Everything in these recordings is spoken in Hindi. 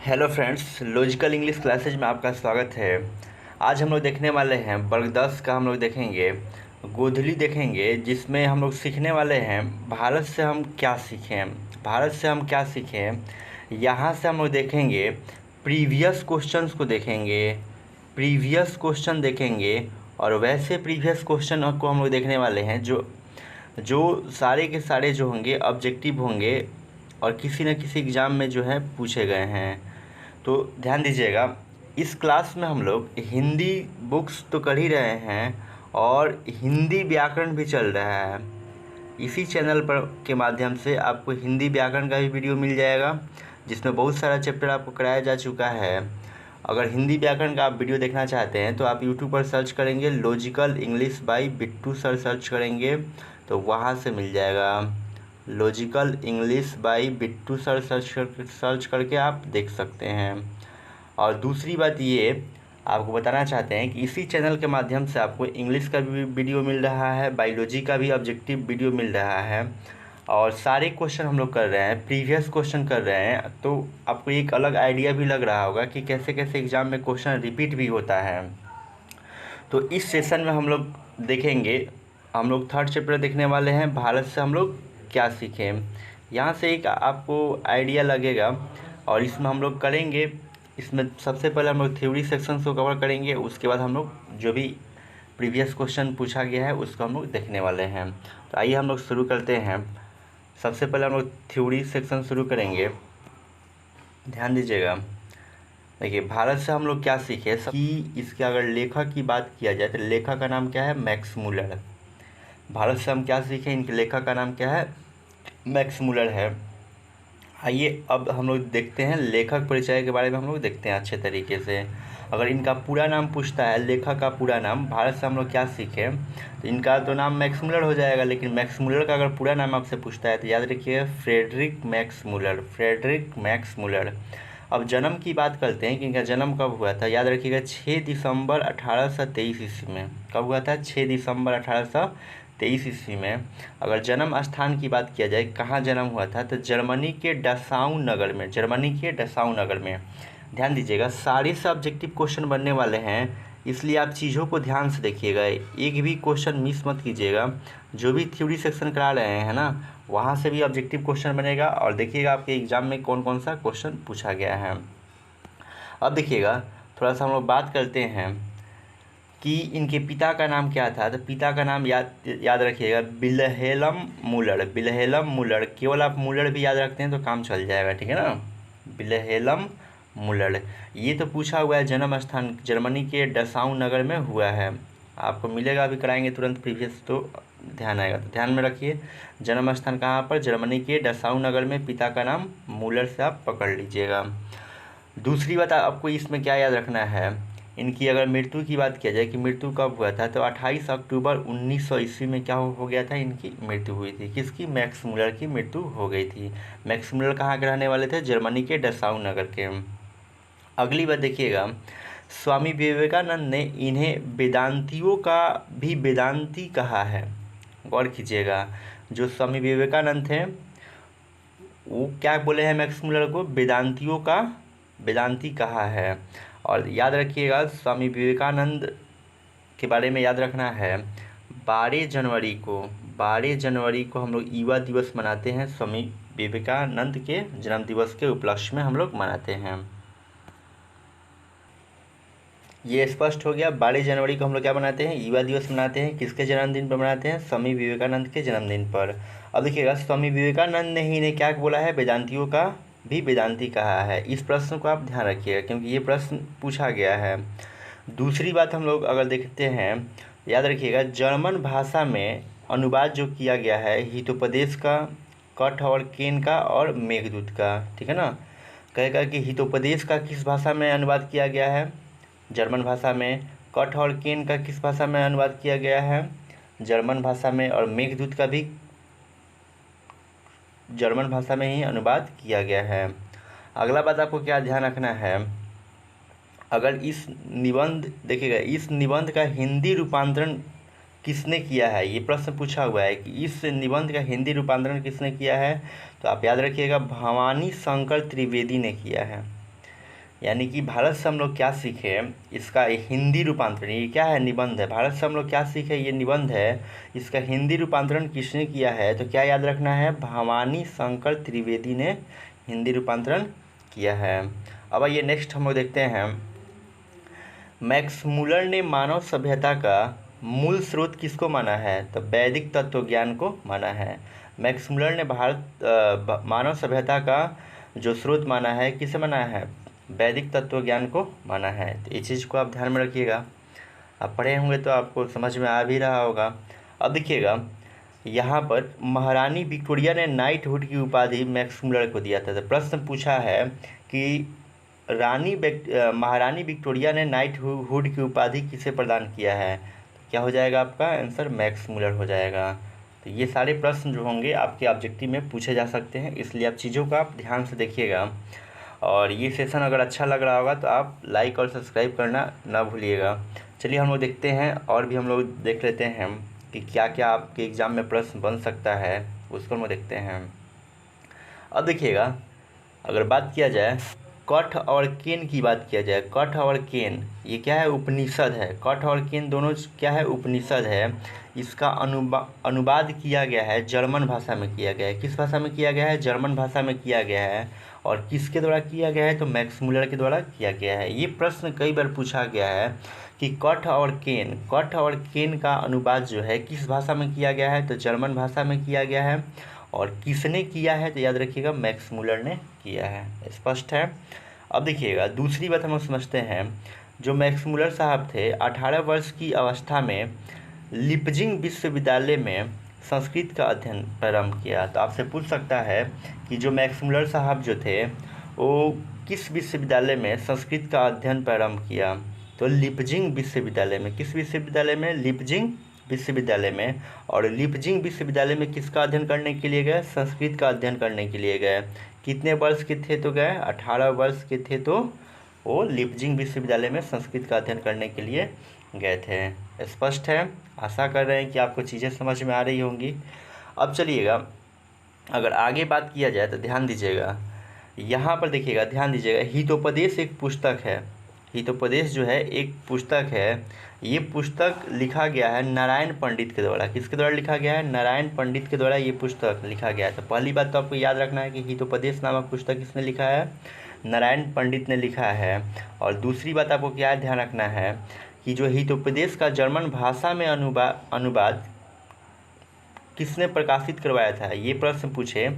Hello friends, logical English classes में आपका स्वागत है। आज हम लोग देखने वाले हैं वर्ग 10 का। हम लोग देखेंगे गोधली देखेंगे, जिसमें हम लोग सीखने वाले हैं भारत से हम क्या सीखें। भारत से हम क्या सीखें, यहाँ से हम लोग देखेंगे प्रीवियस क्वेश्चंस को देखेंगे, प्रीवियस क्वेश्चन देखेंगे। और वैसे प्रीवियस क्वेश्चन को हम लोग देखने वाले हैं जो जो सारे के सारे जो होंगे ऑब्जेक्टिव होंगे और किसी न किसी एग्ज़ाम में जो है पूछे गए हैं। तो ध्यान दीजिएगा, इस क्लास में हम लोग हिंदी बुक्स तो कर ही रहे हैं और हिंदी व्याकरण भी चल रहा है। इसी चैनल पर के माध्यम से आपको हिंदी व्याकरण का भी वीडियो मिल जाएगा, जिसमें बहुत सारा चैप्टर आपको कराया जा चुका है। अगर हिंदी व्याकरण का आप वीडियो देखना चाहते हैं तो आप यूट्यूब पर सर्च करेंगे logical English by Bittu sir, search करेंगे तो वहाँ से मिल जाएगा। Logical English by Bittu sir search करके आप देख सकते हैं। और दूसरी बात ये आपको बताना चाहते हैं कि इसी चैनल के माध्यम से आपको इंग्लिश का भी वीडियो मिल रहा है, बायोलॉजी का भी ऑब्जेक्टिव वीडियो मिल रहा है और सारे क्वेश्चन हम लोग कर रहे हैं, प्रीवियस क्वेश्चन कर रहे हैं। तो आपको एक अलग आइडिया भी लग रहा होगा कि कैसे कैसे एग्ज़ाम में क्वेश्चन रिपीट भी होता है। तो इस सेशन में हम लोग देखेंगे, हम लोग थर्ड चैप्टर देखने वाले हैं भारत से हम लोग क्या सीखें। यहाँ से एक आपको आइडिया लगेगा और इसमें हम लोग करेंगे। इसमें सबसे पहले हम लोग थ्योरी सेक्शन को कवर करेंगे, उसके बाद हम लोग जो भी प्रीवियस क्वेश्चन पूछा गया है उसको हम लोग देखने वाले हैं। तो आइए हम लोग शुरू करते हैं। सबसे पहले हम लोग थ्योरी सेक्शन शुरू करेंगे। ध्यान दीजिएगा, देखिए भारत से हम लोग क्या सीखे कि इसके अगर लेखक की बात किया जाए तो लेखक का नाम क्या है, मैक्स मुलर। भारत से हम क्या सीखे, इनके लेखक का नाम क्या है, मैक्स मुलर है। आइए अब हम लोग देखते हैं लेखक परिचय के बारे में, हम लोग देखते हैं अच्छे तरीके से। अगर इनका पूरा नाम पूछता है, लेखक का पूरा नाम, भारत से हम लोग क्या सीखे, तो इनका तो नाम मैक्स मुलर हो जाएगा, लेकिन मैक्स मुलर का अगर पूरा नाम आपसे पूछता है तो याद रखिए Friedrich Max Muller, Friedrich Max Muller. अब जन्म की बात करते हैं कि इनका जन्म कब हुआ था। याद रखिएगा 6 दिसंबर 1823 ईस्वी में। कब हुआ था, 6 दिसंबर 1823 ईस्वी में। अगर जन्म स्थान की बात किया जाए, कहाँ जन्म हुआ था, तो जर्मनी के डसाउ नगर में, जर्मनी के डसाउ नगर में। ध्यान दीजिएगा, सारे से ऑब्जेक्टिव क्वेश्चन बनने वाले हैं, इसलिए आप चीज़ों को ध्यान से देखिएगा, एक भी क्वेश्चन मिस मत कीजिएगा। जो भी थ्योरी सेक्शन करा रहे हैं ना, वहाँ से भी ऑब्जेक्टिव क्वेश्चन बनेगा और देखिएगा आपके एग्ज़ाम में कौन कौन सा क्वेश्चन पूछा गया है। अब देखिएगा, थोड़ा सा हम लोग बात करते हैं कि इनके पिता का नाम क्या था। तो पिता का नाम याद रखिएगा विल्हेल्म मूलर, विल्हेल्म मूलर। केवल आप मूलर भी याद रखते हैं तो काम चल जाएगा, ठीक है ना, विल्हेल्म मूलर। ये तो पूछा हुआ है, जन्म स्थान जर्मनी के डसाउ नगर में हुआ है। आपको मिलेगा, अभी कराएंगे तुरंत प्रीवियस तो ध्यान आएगा, तो ध्यान में रखिए जन्म स्थान कहाँ पर, जर्मनी के डसाउ नगर में। पिता का नाम मूलर से आप पकड़ लीजिएगा। दूसरी बात आपको इसमें क्या याद रखना है, इनकी अगर मृत्यु की बात किया जाए कि मृत्यु कब हुआ था, तो 28 अक्टूबर 1900 ईस्वी में क्या हो गया था, इनकी मृत्यु हुई थी। किसकी, मैक्स मुलर की मृत्यु हो गई थी। मैक्स मुलर कहाँ के रहने वाले थे, जर्मनी के डसाउ नगर के। अगली बात देखिएगा, स्वामी विवेकानंद ने इन्हें वेदांतियों का भी वेदांती कहा है। गौर कीजिएगा, जो स्वामी विवेकानंद थे वो क्या बोले हैं, मैक्स मुलर को वेदांतियों का वेदांती कहा है। और याद रखिएगा स्वामी विवेकानंद के बारे में याद रखना है, 12 जनवरी को हम लोग युवा दिवस मनाते हैं। स्वामी विवेकानंद के जन्म दिवस के उपलक्ष्य में हम लोग मनाते हैं। ये स्पष्ट हो गया, 12 जनवरी को हम लोग क्या मनाते हैं, युवा दिवस मनाते हैं। किसके जन्मदिन पर मनाते हैं, स्वामी विवेकानंद के जन्मदिन पर। अब देखिएगा, स्वामी विवेकानंद ने ही इन्हें क्या बोला है, वेदांतियों का भी वेदांती कहा है। इस प्रश्न को आप ध्यान रखिएगा क्योंकि ये प्रश्न पूछा गया है। दूसरी बात हम लोग अगर देखते हैं, याद रखिएगा जर्मन भाषा में अनुवाद जो किया गया है हितोपदेश का, कठ और केन का और मेघदूत का, ठीक है ना। कहेगा कि हितोपदेश का किस भाषा में अनुवाद किया गया है, जर्मन भाषा में। कठ और केन का किस भाषा में अनुवाद किया गया है, जर्मन भाषा में। और मेघदूत का भी जर्मन भाषा में ही अनुवाद किया गया है। अगला बात आपको क्या ध्यान रखना है, अगर इस निबंध देखिएगा, इस निबंध का हिंदी रूपांतरण किसने किया है, ये प्रश्न पूछा हुआ है कि इस निबंध का हिंदी रूपांतरण किसने किया है। तो आप याद रखिएगा भवानी शंकर त्रिवेदी ने किया है। यानी कि भारत से हम लोग क्या सीखे, इसका हिंदी रूपांतरण, ये क्या है, निबंध है। भारत से हम लोग क्या सीखे, ये निबंध है। इसका हिंदी रूपांतरण किसने किया है, तो क्या याद रखना है, भवानी शंकर त्रिवेदी ने हिंदी रूपांतरण किया है। अब आइए नेक्स्ट हम लोग देखते हैं, मैक्स मुलर ने मानव सभ्यता का मूल स्रोत किसको माना है, तो वैदिक तत्वज्ञान को माना है। मैक्स मुलर ने मानव सभ्यता का जो स्रोत माना है, किसे माना है, वैदिक तत्वज्ञान को माना है। तो इस चीज़ को आप ध्यान में रखिएगा, आप पढ़े होंगे तो आपको समझ में आ भी रहा होगा। अब देखिएगा, यहाँ पर महारानी विक्टोरिया ने नाइटहुड की उपाधि मैक्स मुलर को दिया था। तो प्रश्न पूछा है कि महारानी विक्टोरिया ने नाइटहुड की उपाधि किसे प्रदान किया है, तो क्या हो जाएगा आपका आंसर, मैक्स मुलर हो जाएगा। तो ये सारे प्रश्न जो होंगे आपके ऑब्जेक्टिव में पूछे जा सकते हैं, इसलिए आप चीज़ों का आप ध्यान से देखिएगा। और ये सेशन अगर अच्छा लग रहा होगा तो आप लाइक और सब्सक्राइब करना ना भूलिएगा। चलिए हम लोग देखते हैं, और भी हम लोग देख लेते हैं कि क्या क्या आपके एग्ज़ाम में प्रश्न बन सकता है, उसको हम लोग देखते हैं। अब देखिएगा, अगर बात किया जाए कठ और केन की बात किया जाए, कठ और केन ये क्या है, उपनिषद है। कठ और केन दोनों क्या है, उपनिषद है। इसका अनुवाद किया गया है, जर्मन भाषा में किया गया है। किस भाषा में किया गया है, जर्मन भाषा में किया गया है। और किसके द्वारा किया गया है, तो मैक्स मुलर के द्वारा किया गया है। ये प्रश्न कई बार पूछा गया है कि कठ और केन का अनुवाद जो है किस भाषा में किया गया है, तो जर्मन भाषा में किया गया है। और किसने किया है, तो याद रखिएगा मैक्स मुलर ने किया है। स्पष्ट है। अब देखिएगा, दूसरी बात हम लोग समझते हैं, जो मैक्स मुलर साहब थे 18 वर्ष की अवस्था में लिपजिंग विश्वविद्यालय में संस्कृत का अध्ययन प्रारंभ किया। तो आपसे पूछ सकता है कि जो मैक्स मुलर साहब जो थे वो किस विश्वविद्यालय में संस्कृत का अध्ययन प्रारंभ किया, तो लिपजिंग विश्वविद्यालय में। किस विश्वविद्यालय में, लिपजिंग विश्वविद्यालय में। और लिपजिंग विश्वविद्यालय में किसका अध्ययन करने के लिए गए, संस्कृत का अध्ययन करने के लिए गए। कितने वर्ष के थे तो गए, 18 वर्ष के थे तो वो लिपजिंग विश्वविद्यालय में संस्कृत का अध्ययन करने के लिए गए थे। स्पष्ट है। आशा कर रहे हैं कि आपको चीज़ें समझ में आ रही होंगी। अब चलिएगा, अगर आगे बात किया जाए तो ध्यान दीजिएगा, यहाँ पर देखिएगा, ध्यान दीजिएगा, हितोपदेश एक पुस्तक है। हितोपदेश जो है एक पुस्तक है। ये पुस्तक लिखा गया है नारायण पंडित के द्वारा। किसके द्वारा लिखा गया है, नारायण पंडित के द्वारा ये पुस्तक लिखा गया है। तो पहली बात तो आपको याद रखना है कि हितोपदेश नामक पुस्तक किसने लिखा है, नारायण पंडित ने लिखा है। और दूसरी बात आपको क्या ध्यान रखना है कि जो हितोपदेश का जर्मन भाषा में अनुवाद किसने प्रकाशित करवाया था। ये प्रश्न पूछे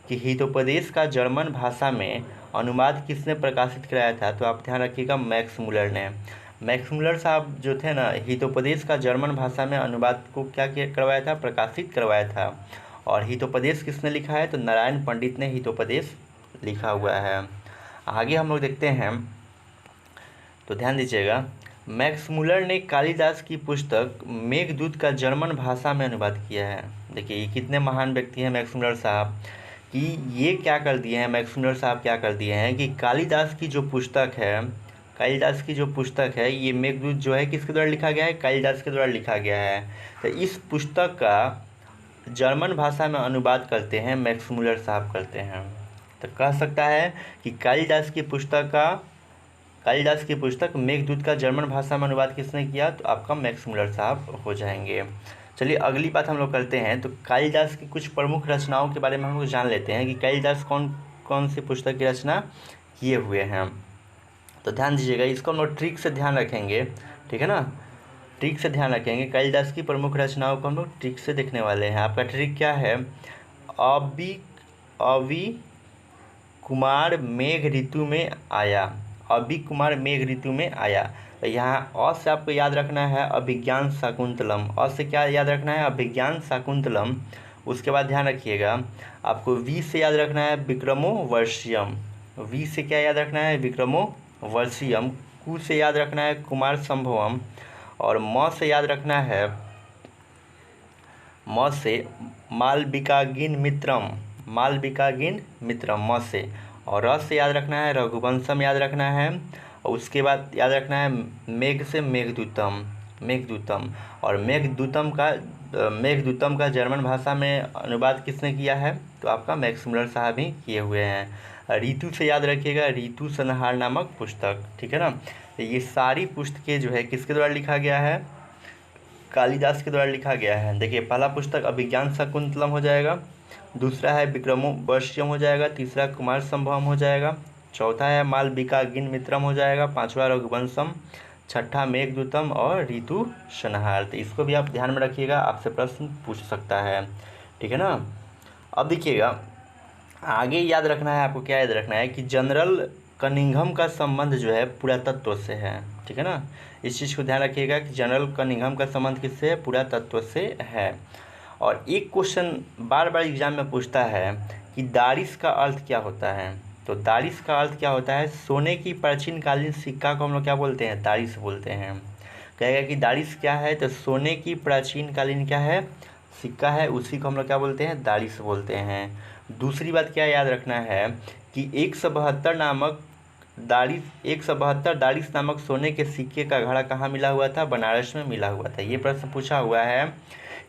कि हितोपदेश का जर्मन भाषा में अनुवाद किसने प्रकाशित कराया था, तो आप ध्यान रखिएगा मैक्स मुलर ने। मैक्स मुलर साहब जो थे ना, हितोपदेश का जर्मन भाषा में अनुवाद को क्या करवाया था, प्रकाशित करवाया था। और हितोपदेश किसने लिखा है, तो नारायण पंडित ने हितोपदेश लिखा हुआ है। आगे हम लोग देखते हैं, तो ध्यान दीजिएगा, मैक्स मुलर ने कालिदास की पुस्तक मेघदूत का जर्मन भाषा में अनुवाद किया है। देखिए ये कितने महान व्यक्ति हैं मैक्स मुलर साहब, कि ये क्या कर दिए हैं, मैक्स मुलर साहब क्या कर दिए हैं कि कालिदास की जो पुस्तक है, ये मेघदूत जो है किसके द्वारा लिखा गया है, कालिदास के द्वारा लिखा गया है। तो इस पुस्तक का जर्मन भाषा में अनुवाद करते हैं मैक्स मुलर साहब करते हैं। तो कह सकता है कि कालिदास की पुस्तक मेघदूत का जर्मन भाषा में अनुवाद किसने किया, तो आपका मैक्स मुलर साहब हो जाएंगे। चलिए अगली बात हम लोग करते हैं, तो कालिदास की कुछ प्रमुख रचनाओं के बारे में हम लोग जान लेते हैं कि कालिदास कौन कौन सी पुस्तक की रचना किए हुए हैं। तो ध्यान दीजिएगा, इसको हम लोग ट्रिक से ध्यान रखेंगे, ठीक है ना, ट्रिक से ध्यान रखेंगे। कालिदास की प्रमुख रचनाओं को हम लोग ट्रिक से देखने वाले हैं। आपका ट्रिक क्या है, अवि कुमार मेघ ऋतु में आया, अवि कुमार मेघ ऋतु में आया। तो यहाँ अ से आपको याद रखना है अभिज्ञान शाकुंतलम, अ से क्या याद रखना है, अभिज्ञान शाकुंतलम। उसके बाद ध्यान रखिएगा, आपको वी से याद रखना है विक्रमो वर्षियम, वी से क्या याद रखना है, विक्रमो वर्षियम। कु से याद रखना है कुमार संभवम। और म से याद रखना है, म से मालविकागिन मित्रम, मालविकागिन मित्रम म से। और र से याद रखना है रघुवंशम याद रखना है। और उसके बाद याद रखना है मेघ से मेघदूतम, मेघदूतम। और मेघदूतम का जर्मन भाषा में अनुवाद किसने किया है, तो आपका मैक्स मुलर साहब ही किए हुए हैं। ऋतु से याद रखिएगा, ऋतु संहार नामक पुस्तक, ठीक है ना। तो ये सारी पुस्तकें जो है किसके द्वारा लिखा गया है, कालिदास के द्वारा लिखा गया है। देखिए पहला पुस्तक अभिज्ञान शाकुंतलम हो जाएगा, दूसरा है विक्रमोर्वशीयम हो जाएगा, तीसरा कुमार संभवम हो जाएगा, चौथा है मालविकाग्नि मित्रम हो जाएगा, पांचवा रघुवंशम, छठा मेघदूतम और ऋतु संहार। तो इसको भी आप ध्यान में रखिएगा, आपसे प्रश्न पूछ सकता है, ठीक है ना। अब देखिएगा आगे याद रखना है आपको, क्या याद रखना है कि जनरल कनिंघम का संबंध जो है पुरातत्व से है, ठीक है ना। इस चीज़ को ध्यान रखिएगा कि जनरल कनिंघम का संबंध किससे है, पुरातत्व से है। और एक क्वेश्चन बार बार एग्जाम में पूछता है कि दारिश का अर्थ क्या होता है। तो दारिश का अर्थ क्या होता है, सोने की प्राचीन कालीन सिक्का को हम लोग क्या बोलते हैं, दारिश बोलते हैं। कहेगा कि दारिश क्या है, तो सोने की प्राचीन कालीन क्या है, सिक्का है, उसी को हम लोग क्या बोलते हैं, दारिश बोलते हैं। दूसरी बात क्या याद रखना है कि 172 नामक दारिश नामक सोने के सिक्के का घड़ा कहाँ मिला हुआ था, बनारस में मिला हुआ था। ये प्रश्न पूछा हुआ है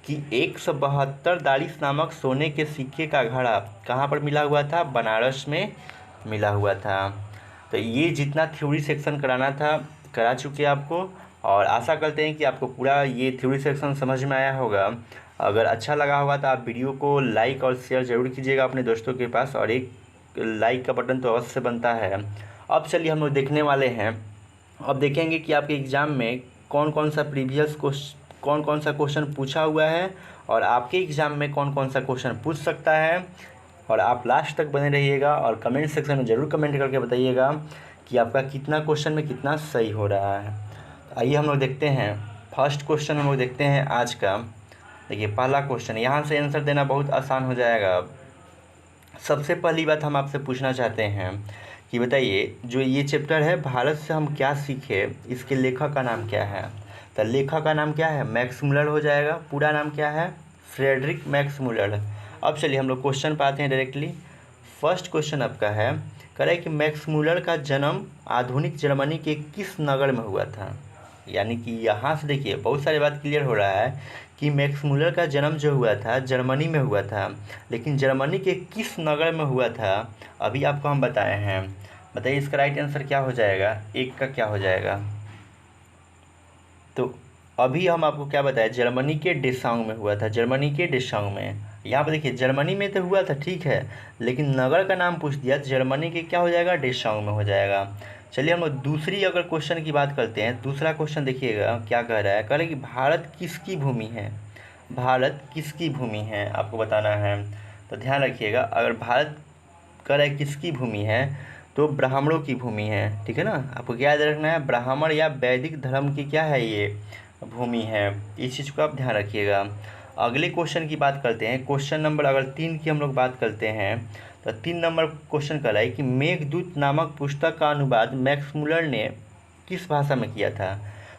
कि 172 दारिश नामक सोने के सिक्के का घड़ा कहाँ पर मिला हुआ था, बनारस में मिला हुआ था। तो ये जितना थ्योरी सेक्शन कराना था करा चुके आपको, और आशा करते हैं कि आपको पूरा ये थ्योरी सेक्शन समझ में आया होगा। अगर अच्छा लगा होगा तो आप वीडियो को लाइक और शेयर ज़रूर कीजिएगा अपने दोस्तों के पास, और एक लाइक का बटन तो अवश्य बनता है। अब चलिए हम लोग देखने वाले हैं, अब देखेंगे कि आपके एग्ज़ाम में कौन कौन सा क्वेश्चन पूछा हुआ है, और आपके एग्ज़ाम में कौन कौन सा क्वेश्चन पूछ सकता है। और आप लास्ट तक बने रहिएगा और कमेंट सेक्शन में ज़रूर कमेंट करके बताइएगा कि आपका कितना क्वेश्चन में कितना सही हो रहा है। आइए हम लोग देखते हैं फर्स्ट क्वेश्चन, हम लोग देखते हैं आज का। देखिए पहला क्वेश्चन, यहाँ से आंसर देना बहुत आसान हो जाएगा। सबसे पहली बात हम आपसे पूछना चाहते हैं कि बताइए जो ये चैप्टर है भारत से हम क्या सीखे, इसके लेखक का नाम क्या है। तो लेखक का नाम क्या है, मैक्स मुलर हो जाएगा। पूरा नाम क्या है, फ्रेडरिक मैक्स मुलर। अब चलिए हम लोग क्वेश्चन पाते हैं डायरेक्टली। फर्स्ट क्वेश्चन आपका है, कह रहा है कि मैक्स मुलर का जन्म आधुनिक जर्मनी के किस नगर में हुआ था। यानी कि यहाँ से देखिए बहुत सारी बात क्लियर हो रहा है कि मैक्स मुलर का जन्म जो हुआ था जर्मनी में हुआ था, लेकिन जर्मनी के किस नगर में हुआ था अभी आपको हम बताए हैं। बताइए इसका राइट आंसर क्या हो जाएगा, एक का क्या हो जाएगा। तो अभी हम आपको क्या बताया, जर्मनी के डेसांग में हुआ था, जर्मनी के डेसांग में। यहाँ पर देखिए जर्मनी में तो हुआ था ठीक है, लेकिन नगर का नाम पूछ दिया तो जर्मनी के क्या हो जाएगा, डेसांग में हो जाएगा। चलिए हम लोग दूसरी अगर क्वेश्चन की बात करते हैं। दूसरा क्वेश्चन देखिएगा क्या कह रहा है, कह रहा है कि भारत किसकी भूमि है, भारत किसकी भूमि है आपको बताना है। तो ध्यान रखिएगा, अगर भारत कह रहा है किसकी भूमि है तो ब्राह्मणों की भूमि है, ठीक है ना। आपको क्या याद रखना है, ब्राह्मण या वैदिक धर्म की क्या है ये भूमि है, इस चीज़ को आप ध्यान रखिएगा। अगले क्वेश्चन की बात करते हैं, क्वेश्चन नंबर अगर 3 की हम लोग बात करते हैं तो 3 नंबर क्वेश्चन कर रहा है कि मेघदूत नामक पुस्तक का अनुवाद मैक्स मुलर ने किस भाषा में किया था।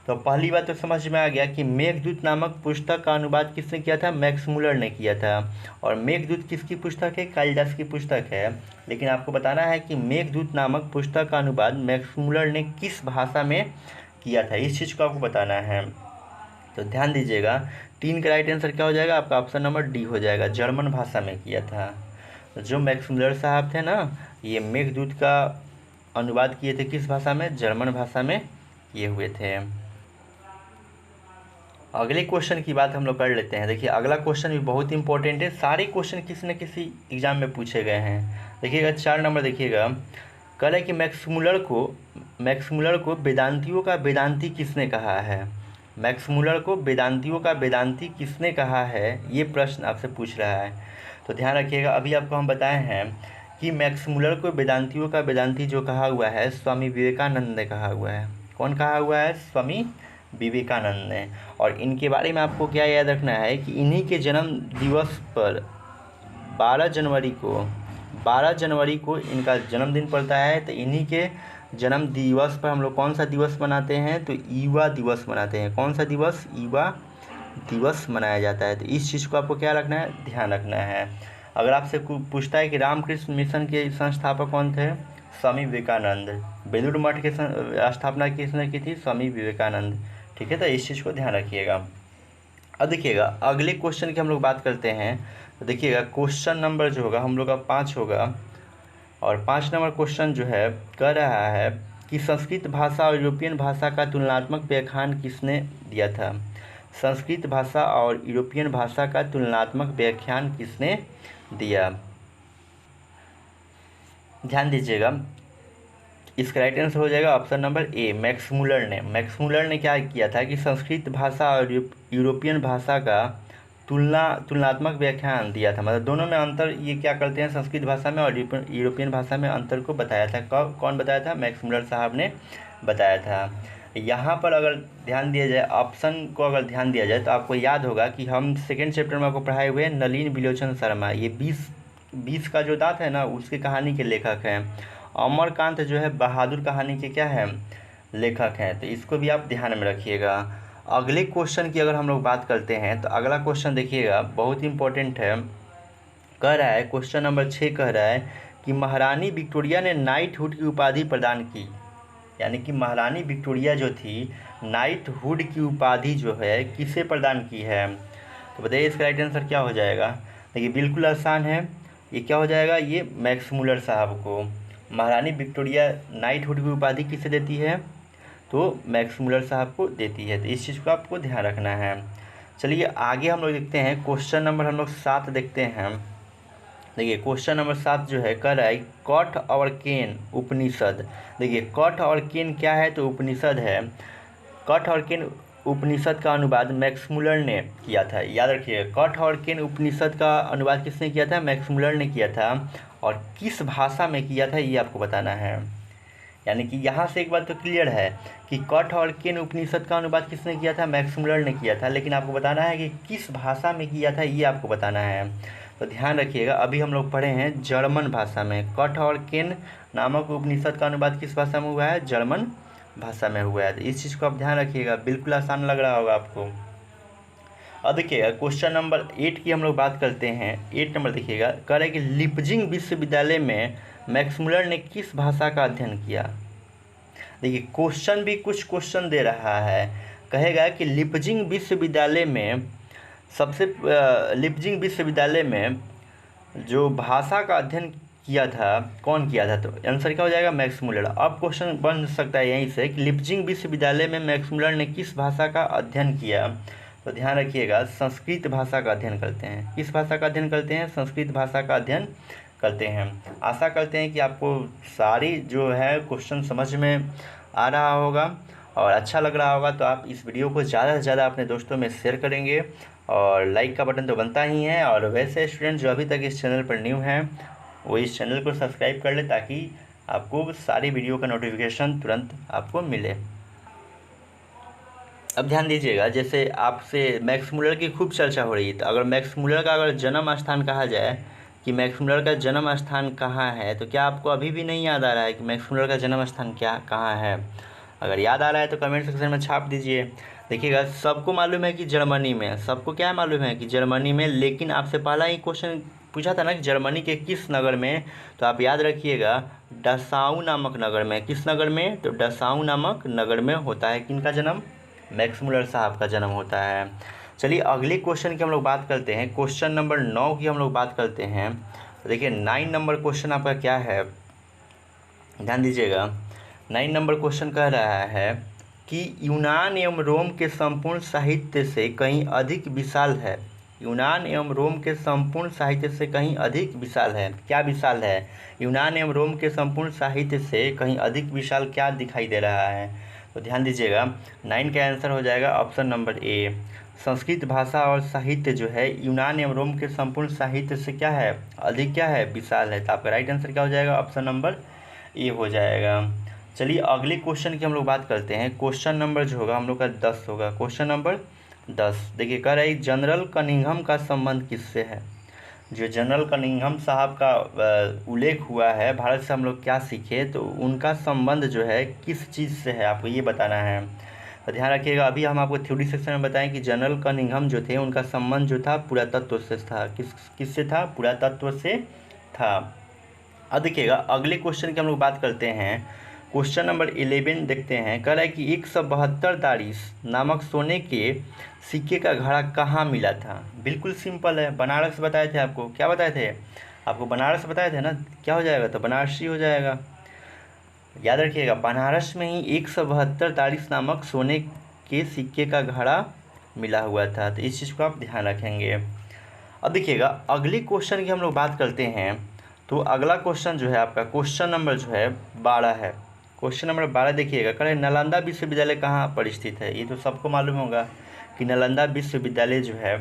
तो पहली बात तो समझ में आ गया कि मेघदूत नामक पुस्तक का अनुवाद किसने किया था, मैक्स मुलर ने किया था। और मेघदूत किसकी पुस्तक है, कालिदास की पुस्तक है। लेकिन आपको बताना है कि मेघदूत नामक पुस्तक का अनुवाद मैक्स मुलर ने किस भाषा में किया था, इस चीज़ को आपको बताना है। तो ध्यान दीजिएगा 3 का राइट आंसर क्या हो जाएगा आपका, ऑप्शन नंबर डी हो जाएगा, जर्मन भाषा में किया था। जो मैक्स मुलर साहब थे ना, ये मेघदूत का अनुवाद किए थे किस भाषा में, जर्मन भाषा में किए हुए थे। अगले क्वेश्चन की बात हम लोग कर लेते हैं। देखिए अगला क्वेश्चन भी बहुत इंपॉर्टेंट है, सारे क्वेश्चन किसी न किसी एग्जाम में पूछे गए हैं। देखिएगा 4 नंबर देखिएगा, कह रहा है कि मैक्स मुलर को वेदांतियों का वेदांती किसने कहा है। मैक्स मुलर को वेदांतियों का वेदांती किसने कहा है, ये प्रश्न आपसे पूछ रहा है। तो ध्यान रखिएगा, अभी आपको हम बताए हैं कि मैक्स मुलर को वेदांतियों का वेदांती जो कहा हुआ है स्वामी विवेकानंद ने कहा हुआ है। कौन कहा हुआ है, स्वामी विवेकानंद ने। और इनके बारे में आपको क्या याद रखना है कि इन्हीं के जन्म दिवस पर 12 जनवरी को इनका जन्मदिन पड़ता है। तो इन्हीं के जन्म दिवस पर हम लोग कौन सा दिवस मनाते हैं, तो युवा दिवस मनाते हैं। कौन सा दिवस, युवा दिवस मनाया जाता है। तो इस चीज़ को आपको क्या रखना है, ध्यान रखना है। अगर आपसे पूछता है कि रामकृष्ण मिशन के संस्थापक कौन थे, स्वामी विवेकानंद। बेलूर मठ की स्थापना किसने की थी, स्वामी विवेकानंद, ठीक है। तो इस चीज़ को ध्यान रखिएगा। अब देखिएगा अगले क्वेश्चन की हम लोग बात करते हैं। तो देखिएगा क्वेश्चन नंबर जो होगा हम लोग का 5 होगा। और 5 नंबर क्वेश्चन जो है कह रहा है कि संस्कृत भाषा और यूरोपियन भाषा का तुलनात्मक व्याख्यान किसने दिया था। संस्कृत भाषा और यूरोपियन भाषा का तुलनात्मक व्याख्यान किसने दिया। ध्यान दीजिएगा, इसका राइट आंसर हो जाएगा option number A, Max Muller ने। मैक्स मुलर ने क्या किया था कि संस्कृत भाषा और यूरोपियन भाषा का तुलनात्मक व्याख्यान दिया था। मतलब दोनों में अंतर ये क्या करते हैं, संस्कृत भाषा में और यूरोपियन भाषा में अंतर को बताया था। कौन बताया था, मैक्स मुलर साहब ने बताया था। यहाँ पर अगर ध्यान दिया जाए, ऑप्शन को अगर ध्यान दिया जाए तो आपको याद होगा कि हम सेकेंड चैप्टर में आपको पढ़ाए हुए नलिन बिलोचन शर्मा, ये 20 का जो दांत है ना, उसकी कहानी के लेखक हैं। अमरकांत जो है बहादुर कहानी के क्या है, लेखक हैं। तो इसको भी आप ध्यान में रखिएगा। अगले क्वेश्चन की अगर हम लोग बात करते हैं तो अगला क्वेश्चन देखिएगा, बहुत इंपॉर्टेंट है। कह रहा है क्वेश्चन नंबर 6 कह रहा है कि महारानी विक्टोरिया ने नाइटहुड की उपाधि प्रदान की। यानी कि महारानी विक्टोरिया जो थी, नाइटहुड की उपाधि जो है किसे प्रदान की है। तो बताइए इसका राइट आंसर क्या हो जाएगा। देखिए बिल्कुल आसान है, ये क्या हो जाएगा, ये मैक्स मुलर साहब को महारानी विक्टोरिया नाइटहुड की उपाधि किसे देती है, तो मैक्स मुलर साहब को देती है। तो इस चीज़ को आपको ध्यान रखना है। चलिए आगे हम लोग देखते हैं, क्वेश्चन नंबर हम लोग 7 देखते हैं। देखिए क्वेश्चन नंबर 7 जो है कह रहा है कठ और केन उपनिषद। देखिए कठ और केन क्या है, तो उपनिषद है। कठ और केन उपनिषद का अनुवाद मैक्स मुलर ने किया था। याद रखिए, कठ और केन उपनिषद का अनुवाद किसने किया था, मैक्स मुलर ने किया था। और किस भाषा में किया था ये आपको बताना है। यानी कि यहाँ से एक बात तो क्लियर है कि कठ और केन उपनिषद का अनुवाद किसने किया था, मैक्स मुलर ने किया था। लेकिन आपको बताना है कि किस भाषा में किया था, ये आपको बताना है। तो ध्यान रखिएगा, अभी हम लोग पढ़े हैं जर्मन भाषा में। कठ और केन नामक उपनिषद का अनुवाद किस भाषा में हुआ है, जर्मन भाषा में हुआ है। तो इस चीज़ को आप ध्यान रखिएगा, बिल्कुल आसान लग रहा होगा आपको। अब देखिएगा क्वेश्चन नंबर 8 की हम लोग बात करते हैं। 8 नंबर देखिएगा, कह रहे कि लिपजिंग विश्वविद्यालय में मैक्स मुलर ने किस भाषा का अध्ययन किया। देखिए क्वेश्चन भी कुछ क्वेश्चन दे रहा है, कहेगा कि लिपजिंग विश्वविद्यालय में लिपजिंग विश्वविद्यालय में जो भाषा का अध्ययन किया था, कौन किया था, तो आंसर क्या हो जाएगा, मैक्स मुलर। अब क्वेश्चन बन सकता है यहीं से कि लिपजिंग विश्वविद्यालय में मैक्स मुलर ने किस भाषा का अध्ययन किया। तो ध्यान रखिएगा, संस्कृत भाषा का अध्ययन करते हैं। किस भाषा का अध्ययन करते हैं, संस्कृत भाषा का अध्ययन करते हैं। आशा करते हैं कि आपको सारी जो है क्वेश्चन समझ में आ रहा होगा और अच्छा लग रहा होगा। तो आप इस वीडियो को ज़्यादा से ज़्यादा अपने दोस्तों में शेयर करेंगे और लाइक का बटन तो बनता ही है। और वैसे स्टूडेंट जो अभी तक इस चैनल पर न्यू हैं वो इस चैनल को सब्सक्राइब कर ले, ताकि आपको सारी वीडियो का नोटिफिकेशन तुरंत आपको मिले। अब ध्यान दीजिएगा, जैसे आपसे मैक्स मुलर की खूब चर्चा हो रही है, तो अगर मैक्स मुलर का अगर जन्म स्थान कहा जाए कि मैक्स मुलर का जन्म स्थान कहाँ है, तो क्या आपको अभी भी नहीं याद आ रहा है कि मैक्स मुलर का जन्म स्थान कहाँ है। अगर याद आ रहा है तो कमेंट सेक्शन में छाप दीजिए। देखिएगा सबको मालूम है कि जर्मनी में, सबको क्या मालूम है कि जर्मनी में, लेकिन आपसे पहला ही क्वेश्चन पूछा था ना कि जर्मनी के किस नगर में, तो आप याद रखिएगा डसाऊ नामक नगर में। किस नगर में, तो डसाऊ नामक नगर में होता है किनका जन्म, मैक्स मुलर साहब का जन्म होता है। चलिए अगले क्वेश्चन की हम लोग बात करते हैं, क्वेश्चन नंबर 9 की हम लोग बात करते हैं। तो देखिए 9 नंबर क्वेश्चन आपका क्या है, ध्यान दीजिएगा। 9 नंबर क्वेश्चन कह रहा है कि यूनान एवं रोम के संपूर्ण साहित्य से कहीं अधिक विशाल है। यूनान एवं रोम के संपूर्ण साहित्य से कहीं अधिक विशाल है। क्या विशाल है, यूनान एवं रोम के संपूर्ण साहित्य से कहीं अधिक विशाल क्या दिखाई दे रहा है। तो ध्यान दीजिएगा, 9 का आंसर हो जाएगा ऑप्शन नंबर ए। संस्कृत भाषा और साहित्य जो है यूनान एवं रोम के संपूर्ण साहित्य से क्या है, अधिक क्या है, विशाल है। तो आपका राइट आंसर क्या हो जाएगा, ऑप्शन नंबर ए हो जाएगा। चलिए अगले क्वेश्चन की हम लोग बात करते हैं। क्वेश्चन नंबर जो होगा हम लोग का 10 होगा। क्वेश्चन नंबर 10 देखिए, कह रहा है जनरल कनिंघम का संबंध किससे है। जो जनरल कनिंघम साहब का उल्लेख हुआ है, भारत से हम लोग क्या सीखे, तो उनका संबंध जो है किस चीज़ से है, आपको ये बताना है। तो ध्यान रखिएगा, अभी हम आपको थ्योरी सेक्शन में बताएं कि जनरल कनिंघम जो थे उनका संबंध जो था पुरातत्व से था। किससे था, पुरातत्व से था। अब देखिएगा अगले क्वेश्चन की हम लोग बात करते हैं। क्वेश्चन नंबर 11 देखते हैं। कह रहा है कि 172 दारिस नामक सोने के सिक्के का घड़ा कहाँ मिला था। बिल्कुल सिंपल है, बनारस बताए थे आपको। क्या बताए थे, आपको बनारस बताए थे ना, क्या हो जाएगा, तो बनारसी हो जाएगा। याद रखिएगा, बनारस में ही 172 तारीख नामक सोने के सिक्के का घड़ा मिला हुआ था। तो इस चीज़ को आप ध्यान रखेंगे। अब देखिएगा अगले क्वेश्चन की हम लोग बात करते हैं। तो अगला क्वेश्चन जो है आपका क्वेश्चन नंबर जो है 12 है। क्वेश्चन नंबर 12 देखिएगा, कह रहे नालंदा विश्वविद्यालय कहाँ पर स्थित है। ये तो सबको मालूम होगा कि नालंदा विश्वविद्यालय जो है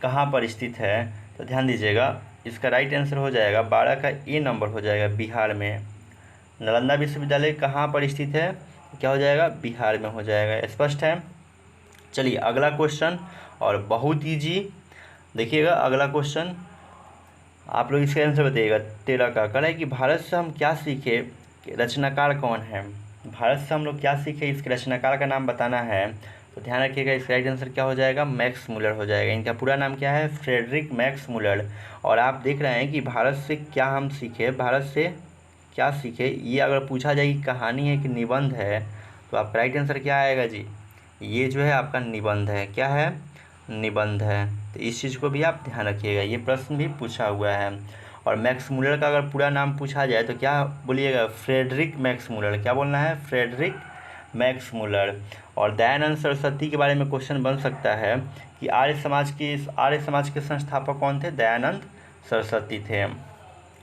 कहाँ पर स्थित है। तो ध्यान दीजिएगा, इसका राइट आंसर हो जाएगा 12 का ए नंबर हो जाएगा, बिहार में। नालंदा विश्वविद्यालय कहाँ पर स्थित है, क्या हो जाएगा, बिहार में हो जाएगा। स्पष्ट है। चलिए अगला क्वेश्चन, और बहुत ईजी। देखिएगा अगला क्वेश्चन, आप लोग इसका आंसर बताइएगा। 13 का कह रहा है कि भारत से हम क्या सीखे, रचनाकार कौन है। भारत से हम लोग क्या सीखे, इसके रचनाकार का नाम बताना है। तो ध्यान रखिएगा, इसका राइट आंसर क्या हो जाएगा, मैक्स मुलर हो जाएगा। इनका पूरा नाम क्या है, फ्रेडरिक मैक्स मुलर। और आप देख रहे हैं कि भारत से क्या हम सीखे, भारत से क्या सीखे, ये अगर पूछा जाए कि कहानी है कि निबंध है, तो आपका राइट आंसर क्या आएगा जी, ये जो है आपका निबंध है। क्या है, निबंध है। तो इस चीज़ को भी आप ध्यान रखिएगा, ये प्रश्न भी पूछा हुआ है। और मैक्स मुलर का अगर पूरा नाम पूछा जाए तो क्या बोलिएगा, फ्रेडरिक मैक्स मुलर। क्या बोलना है, फ्रेडरिक मैक्स मुलर। और दयानंद सरस्वती के बारे में क्वेश्चन बन सकता है कि आर्य समाज के संस्थापक कौन थे, दयानंद सरस्वती थे।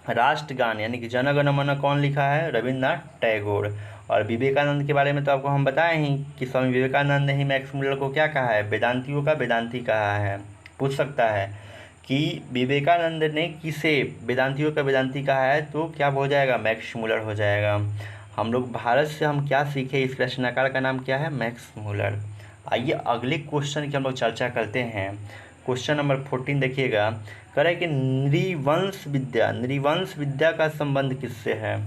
राष्ट्रगान यानी कि जन गण मन कौन लिखा है, रविन्द्रनाथ टैगोर। और विवेकानंद के बारे में तो आपको हम बताएं ही कि स्वामी विवेकानंद ने ही मैक्स मुलर को क्या कहा है, वेदांतियों का वेदांती कहा है। पूछ सकता है कि विवेकानंद ने किसे वेदांतियों का वेदांती कहा है, तो क्या हो जाएगा, मैक्स मुलर हो जाएगा। हम लोग भारत से हम क्या सीखे, इस रचनाकार का नाम क्या है, मैक्स मुलर। आइए अगले क्वेश्चन की हम लोग चर्चा करते हैं। क्वेश्चन नंबर 14 देखिएगा, कह रहा है कि नृवंश विद्या का संबंध किससे है।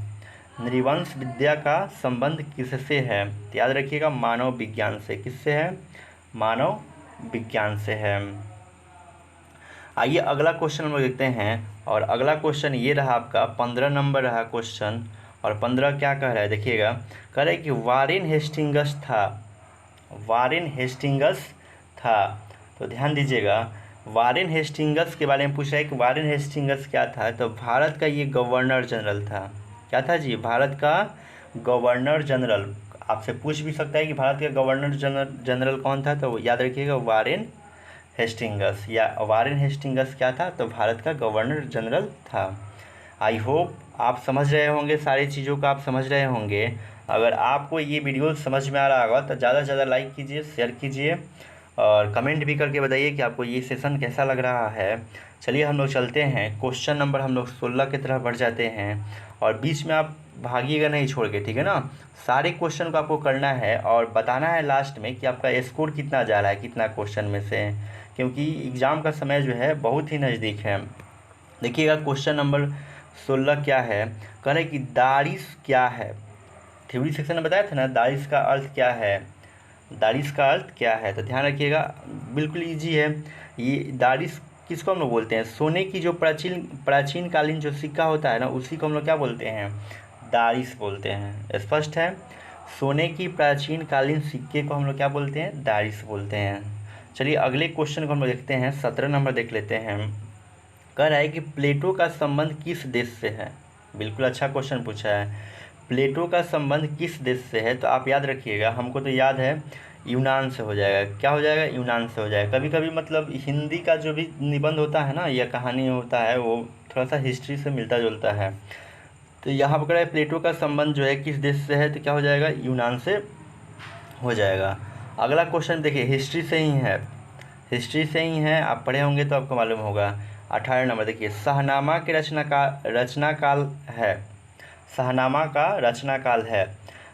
नृवंश विद्या का संबंध किससे है, तो याद रखिएगा मानव विज्ञान से। किससे है, मानव विज्ञान से है। आइए अगला क्वेश्चन हम लोग देखते हैं। और अगला क्वेश्चन ये रहा आपका 15 नंबर रहा क्वेश्चन। और 15 क्या कह रहा है, देखिएगा कह रहा है कि वारेन हेस्टिंगस था। वारेन हेस्टिंगस था। तो ध्यान दीजिएगा, वारेन हेस्टिंगस के बारे में पूछ रहा है कि वारेन हेस्टिंगस क्या था। तो भारत का ये गवर्नर जनरल था। क्या था जी, भारत का गवर्नर जनरल। आपसे पूछ भी सकता है कि भारत का गवर्नर जनरल कौन था, तो याद रखिएगा वारेन हेस्टिंगस। या वारेन हेस्टिंगस क्या था, तो भारत का गवर्नर जनरल था। आई होप आप समझ रहे होंगे, सारी चीज़ों को आप समझ रहे होंगे। अगर आपको ये वीडियो समझ में आ रहा होगा तो ज़्यादा से ज़्यादा लाइक कीजिए, शेयर कीजिए, और कमेंट भी करके बताइए कि आपको ये सेशन कैसा लग रहा है। चलिए हम लोग चलते हैं, क्वेश्चन नंबर हम लोग 16 की तरफ बढ़ जाते हैं। और बीच में आप भागिएगा नहीं छोड़ के, ठीक है ना। सारे क्वेश्चन को आपको करना है और बताना है लास्ट में कि आपका स्कोर कितना जा रहा है, कितना क्वेश्चन में से, क्योंकि एग्ज़ाम का समय जो है बहुत ही नज़दीक है। देखिएगा क्वेश्चन नंबर 16 क्या है, कह रहे कि दारिश क्या है। थ्योरी सेक्शन में बताया था ना, दारिश का अर्थ क्या है, दारिश का अर्थ क्या है। तो ध्यान रखिएगा, बिल्कुल इजी है। ये दारिश किसको हम लोग बोलते हैं, सोने की जो प्राचीन कालीन जो सिक्का होता है ना, उसी को हम लोग क्या बोलते हैं, दारिश बोलते हैं। स्पष्ट है, सोने की प्राचीन कालीन सिक्के को हम लोग क्या बोलते हैं, दारिश बोलते हैं। चलिए अगले क्वेश्चन को हम लोग देखते हैं, 17 नंबर देख लेते हैं। कह रहा है कि प्लेटो का संबंध किस देश से है। बिल्कुल अच्छा क्वेश्चन पूछा है, प्लेटो का संबंध किस देश से है। तो आप याद रखिएगा, हमको तो याद है यूनान से हो जाएगा। क्या हो जाएगा, यूनान से हो जाएगा। कभी कभी मतलब हिंदी का जो भी निबंध होता है ना, या कहानी होता है, वो थोड़ा सा हिस्ट्री से मिलता जुलता है। तो यहाँ पर कह रहा है प्लेटो का संबंध जो है किस देश से है, तो क्या हो जाएगा, यूनान से हो जाएगा। अगला क्वेश्चन देखिए, हिस्ट्री से ही है, हिस्ट्री से ही है, आप पढ़े होंगे तो आपको मालूम होगा। 18 नंबर देखिए, शाहनामा के रचनाकाल है। शाहनामा का रचनाकाल है।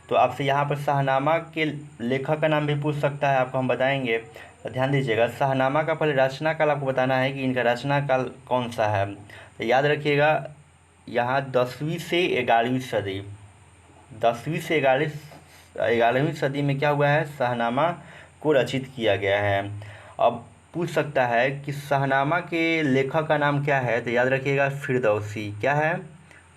तो आपसे यहाँ पर शाहनामा के लेखक का नाम भी पूछ सकता है, आपको हम बताएंगे। तो ध्यान दीजिएगा, शाहनामा का पहले रचनाकाल आपको बताना है कि इनका रचनाकाल कौन सा है। तो याद रखिएगा, यहाँ 10वीं से 11वीं सदी, 10वीं से 11वीं सदी में क्या हुआ है, शाहनामा को रचित किया गया है। अब पूछ सकता है कि शाहनामा के लेखक का नाम क्या है, तो याद रखिएगा फिरदौसी। क्या है,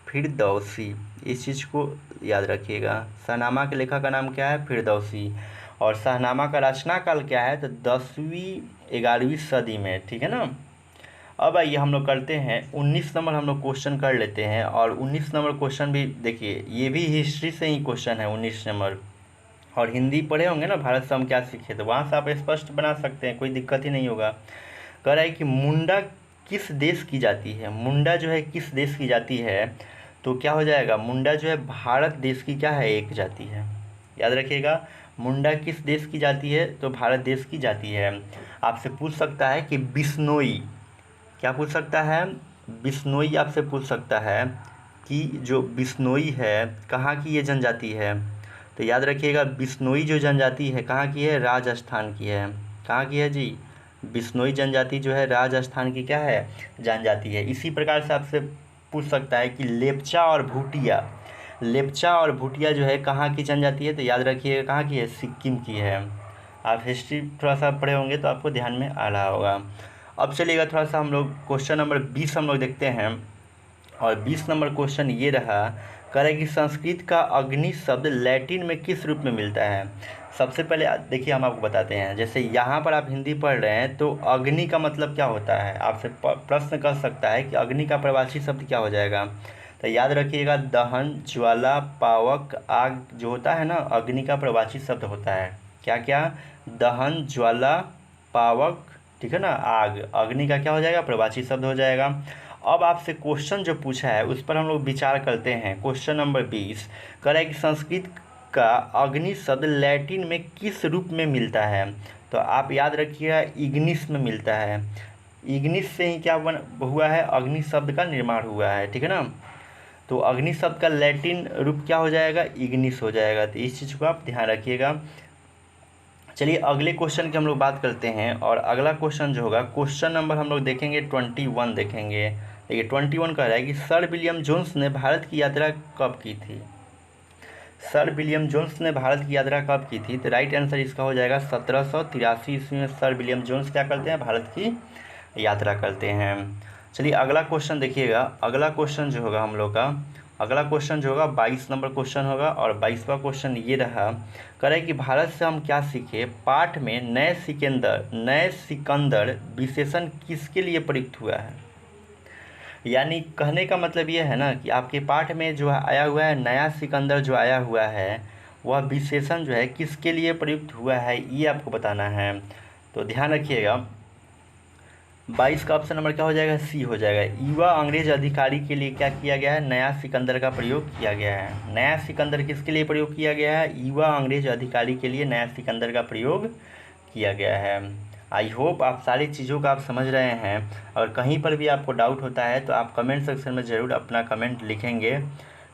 फिरदौसी। इस चीज़ को याद रखिएगा, शाहनामा के लेखक का नाम क्या है, फिरदौसी। और शाहनामा का रचनाकाल क्या है, तो 10वीं 11वीं सदी में, ठीक है ना। अब आइए हम लोग करते हैं 19 नंबर हम लोग क्वेश्चन कर लेते हैं। और 19 नंबर क्वेश्चन भी देखिए, ये भी हिस्ट्री से ही क्वेश्चन है 19 नंबर। और हिंदी पढ़े होंगे ना, भारत से हम क्या सीखे, तो वहाँ से आप स्पष्ट बना सकते हैं, कोई दिक्कत ही नहीं होगा। कह रहा है कि मुंडा किस देश की जाती है, मुंडा जो है किस देश की जाती है, तो क्या हो जाएगा, मुंडा जो है भारत देश की क्या है, एक जाति है। याद रखिएगा, मुंडा किस देश की जाती है, तो भारत देश की जाती है। आपसे पूछ सकता है कि बिश्नोई, क्या पूछ सकता है, बिश्नोई आपसे पूछ सकता है कि जो बिश्नोई है कहाँ की ये जनजाति है। तो याद रखिएगा, बिश्नोई जो जनजाति है कहाँ की है, राजस्थान की है। कहाँ की है जी, बिश्नोई जनजाति जो है राजस्थान की क्या है, जनजाति है। इसी प्रकार से आपसे पूछ सकता है कि लेप्चा और भूटिया, लेप्चा और भूटिया जो है कहाँ की जनजाति है, तो याद रखिएगा कहाँ की है, सिक्किम की है। आप हिस्ट्री थोड़ा सा पढ़े होंगे तो आपको ध्यान में आ रहा होगा। अब चलिएगा थोड़ा सा हम लोग क्वेश्चन नंबर 20 हम लोग देखते हैं। और 20 नंबर क्वेश्चन ये रहा, कह रहा है कि संस्कृत का अग्नि शब्द लैटिन में किस रूप में मिलता है। सबसे पहले देखिए हम आपको बताते हैं, जैसे यहाँ पर आप हिंदी पढ़ रहे हैं तो अग्नि का मतलब क्या होता है, आपसे प्रश्न कर सकता है कि अग्नि का प्रवाची शब्द क्या हो जाएगा। तो याद रखिएगा, दहन, ज्वाला, पावक, आग जो होता है ना, अग्नि का प्रवाची शब्द होता है। क्या क्या, दहन, ज्वाला, पावक, ठीक है ना, आग, अग्नि का क्या हो जाएगा, प्रवाची शब्द हो जाएगा। अब आपसे क्वेश्चन जो पूछा है उस पर हम लोग विचार करते हैं। क्वेश्चन नंबर 20 कह रहा है कि संस्कृत का अग्नि शब्द लैटिन में किस रूप में मिलता है। तो आप याद रखिएगा, इग्निस में मिलता है। इग्निस से ही क्या हुआ है, अग्नि शब्द का निर्माण हुआ है, ठीक है ना। तो अग्नि शब्द का लैटिन रूप क्या हो जाएगा, इग्निस हो जाएगा। तो इस चीज़ को आप ध्यान रखिएगा। चलिए अगले क्वेश्चन की हम लोग बात करते हैं। और अगला क्वेश्चन जो होगा, क्वेश्चन नंबर हम लोग देखेंगे 21 देखेंगे। देखिए 21 कह रहा है कि सर विलियम जोन्स ने भारत की यात्रा कब की थी। सर विलियम जोन्स ने भारत की यात्रा कब की थी, तो राइट आंसर इसका हो जाएगा 1783 ईस्वी में सर विलियम जोन्स क्या करते हैं, भारत की यात्रा करते हैं। चलिए अगला क्वेश्चन देखिएगा। अगला क्वेश्चन जो होगा हम लोग का, अगला क्वेश्चन जो होगा 22 नंबर क्वेश्चन होगा। और 22वां क्वेश्चन ये रहा, कह रहा है कि भारत से हम क्या सीखे, पाठ में नए सिकंदर विशेषण किसके लिए प्रयुक्त हुआ है। यानी कहने का मतलब ये है ना कि आपके पाठ में जो आया हुआ है नया सिकंदर जो आया हुआ है, वह विशेषण जो है किसके लिए प्रयुक्त हुआ है, ये आपको बताना है। तो ध्यान रखिएगा, 22 का ऑप्शन नंबर क्या हो जाएगा, सी हो जाएगा। युवा अंग्रेज अधिकारी के लिए क्या किया गया है, नया सिकंदर का प्रयोग किया गया है। नया सिकंदर किसके लिए प्रयोग किया गया है, युवा अंग्रेज अधिकारी के लिए नया सिकंदर का प्रयोग किया गया है। आई होप आप सारी चीज़ों का आप समझ रहे हैं। और कहीं पर भी आपको डाउट होता है तो आप कमेंट सेक्शन में ज़रूर अपना कमेंट लिखेंगे,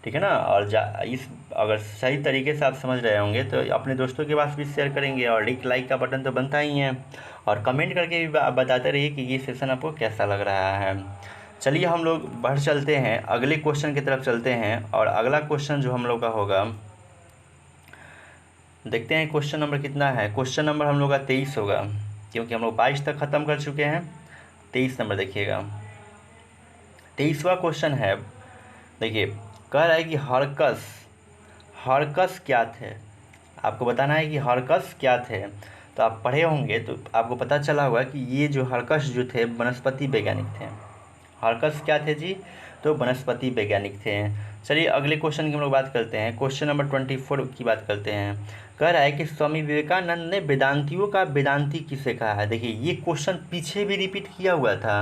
ठीक है ना। और इस अगर सही तरीके से आप समझ रहे होंगे तो अपने दोस्तों के पास भी शेयर करेंगे। और लाइक का बटन तो बनता ही है। और कमेंट करके भी बताते रहिए कि ये सेशन आपको कैसा लग रहा है। चलिए हम लोग बढ़ चलते हैं, अगले क्वेश्चन की तरफ चलते हैं। और अगला क्वेश्चन जो हम लोग का होगा, देखते हैं क्वेश्चन नंबर कितना है। क्वेश्चन नंबर हम लोग का 23 होगा, क्योंकि हम लोग 22 तक ख़त्म कर चुके हैं। 23 नंबर देखिएगा, 23वां क्वेश्चन है। देखिए कह रहा है कि हरकस क्या थे। आपको बताना है कि हरकस क्या थे। तो आप पढ़े होंगे तो आपको पता चला होगा कि ये जो हरकस जो थे वनस्पति वैज्ञानिक थे। हरकस क्या थे जी, तो वनस्पति वैज्ञानिक थे। चलिए अगले क्वेश्चन की हम लोग बात करते हैं। क्वेश्चन नंबर 24 की बात करते हैं। कह रहा है कि स्वामी विवेकानंद ने वेदांतियों का वेदांती किसे कहा है। देखिए ये क्वेश्चन पीछे भी रिपीट किया हुआ था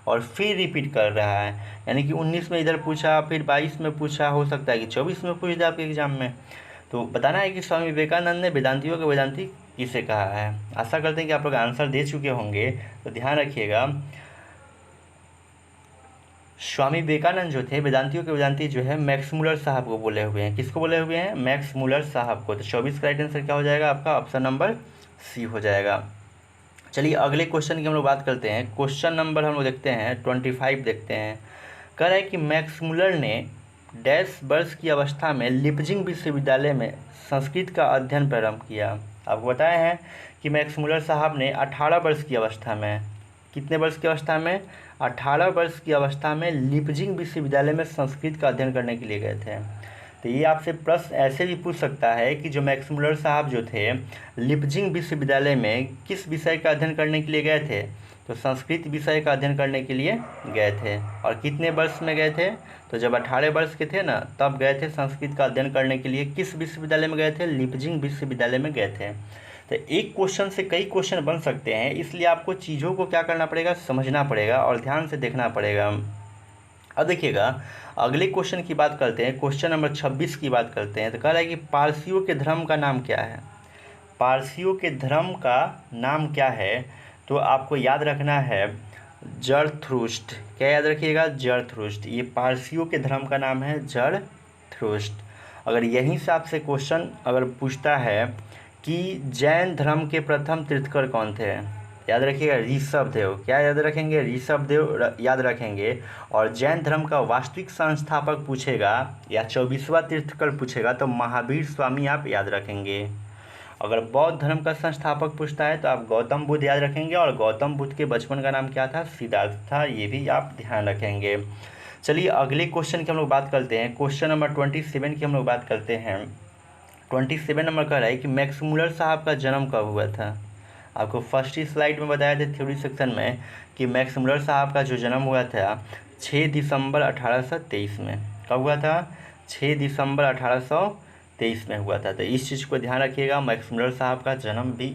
और फिर रिपीट कर रहा है। यानी कि 19 में इधर पूछा, फिर 22 में पूछा, हो सकता है कि 24 में पूछ दे आपके एग्जाम में। तो बताना है कि स्वामी विवेकानंद ने वेदांतियों का वेदांती किसे कहा है। आशा करते हैं कि आप लोग आंसर दे चुके होंगे। तो ध्यान रखिएगा, स्वामी विवेकानंद जो थे वेदांतियों के वेदांती जो है मैक्स मुलर साहब को बोले हुए हैं। किसको बोले हुए हैं, मैक्स मुलर साहब को। तो 24 का राइट आंसर क्या हो जाएगा आपका, ऑप्शन नंबर सी हो जाएगा। चलिए अगले क्वेश्चन की हम लोग बात करते हैं। क्वेश्चन नंबर हम लोग देखते हैं 25 देखते हैं। कह रहा है कि मैक्स मुलर ने डैश वर्ष की अवस्था में लिपजिंग विश्वविद्यालय में संस्कृत का अध्ययन प्रारंभ किया। आपको बताया है कि मैक्स मुलर साहब ने 18 वर्ष की अवस्था में, कितने वर्ष की अवस्था में, 18 वर्ष की अवस्था में लिपजिंग विश्वविद्यालय में संस्कृत का अध्ययन करने के लिए गए थे। तो ये आपसे प्रश्न ऐसे भी पूछ सकता है कि जो मैक्स मुलर साहब जो थे लिपजिंग विश्वविद्यालय में किस विषय का अध्ययन करने के लिए गए थे। तो संस्कृत विषय का अध्ययन करने के लिए गए थे। और कितने वर्ष में गए थे? तो जब 18 वर्ष के थे ना, तब गए थे संस्कृत का अध्ययन करने के लिए। किस विश्वविद्यालय में गए थे? लिपजिंग विश्वविद्यालय में गए थे। तो एक क्वेश्चन से कई क्वेश्चन बन सकते हैं, इसलिए आपको चीज़ों को क्या करना पड़ेगा? समझना पड़ेगा और ध्यान से देखना पड़ेगा। अब देखिएगा, अगले क्वेश्चन की बात करते हैं, क्वेश्चन नंबर 26 की बात करते हैं। तो कह रहा है कि पारसियों के धर्म का नाम क्या है? पारसियों के धर्म का नाम क्या है? तो आपको याद रखना है जरथ्रुस्ट। क्या याद रखिएगा? जरथ्रुस्ट। ये पारसियों के धर्म का नाम है जरथ्रुस्ट। अगर यहीं से आपसे क्वेश्चन अगर पूछता है कि जैन धर्म के प्रथम तीर्थंकर कौन थे? याद रखिएगा ऋषभदेव। क्या याद रखेंगे? ऋषभदेव याद रखेंगे। और जैन धर्म का वास्तविक संस्थापक पूछेगा या 24वां तीर्थंकर पूछेगा तो महावीर स्वामी आप याद रखेंगे। अगर बौद्ध धर्म का संस्थापक पूछता है तो आप गौतम बुद्ध याद रखेंगे। और गौतम बुद्ध के बचपन का नाम क्या था? सिद्धार्थ था। ये भी आप ध्यान रखेंगे। चलिए अगले क्वेश्चन की हम लोग बात करते हैं, क्वेश्चन नंबर 27 की हम लोग बात करते हैं। 27 नंबर कह रहा है कि मैक्स मुलर साहब का जन्म कब हुआ था? आपको फर्स्ट ही स्लाइड में बताया था थ्योरी सेक्शन में कि मैक्स मुलर साहब का जो जन्म हुआ था 6 दिसंबर 1823 में। कब हुआ था? 6 दिसंबर 1823 में हुआ था। तो इस चीज़ को ध्यान रखिएगा। मैक्स मुलर साहब का जन्म भी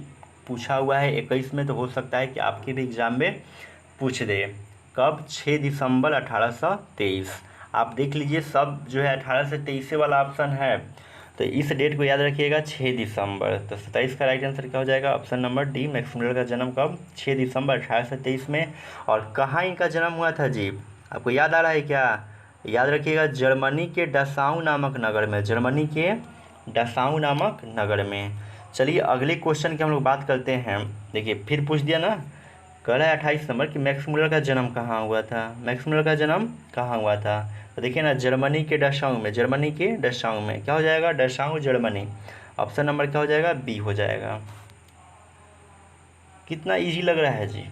पूछा हुआ है 21 में, तो हो सकता है कि आपके भी एग्ज़ाम में पूछ दे। कब? 6 दिसंबर 1823। आप देख लीजिए, सब जो है 18 से 23 वाला ऑप्शन है, तो इस डेट को याद रखिएगा 6 दिसंबर। तो 27 का राइट आंसर क्या हो जाएगा? Option number D. Max Muller का जन्म कब? 6 दिसंबर 1823 में। और कहाँ इनका जन्म हुआ था जी? आपको याद आ रहा है क्या? याद रखिएगा जर्मनी के डसाऊ नामक नगर में। जर्मनी के डसाऊ नामक नगर में। चलिए अगले क्वेश्चन की हम लोग बात करते हैं। देखिए फिर पूछ दिया ना, कह रहा है 28 नंबर कि मैक्स मुलर का जन्म कहाँ हुआ था? मैक्स मुलर का जन्म कहाँ हुआ था? तो देखिए ना, जर्मनी के डसाऊ में। जर्मनी के डसाऊ में क्या हो जाएगा? डसाऊ जर्मनी। ऑप्शन नंबर क्या हो जाएगा? बी हो जाएगा। कितना इजी लग रहा है जी?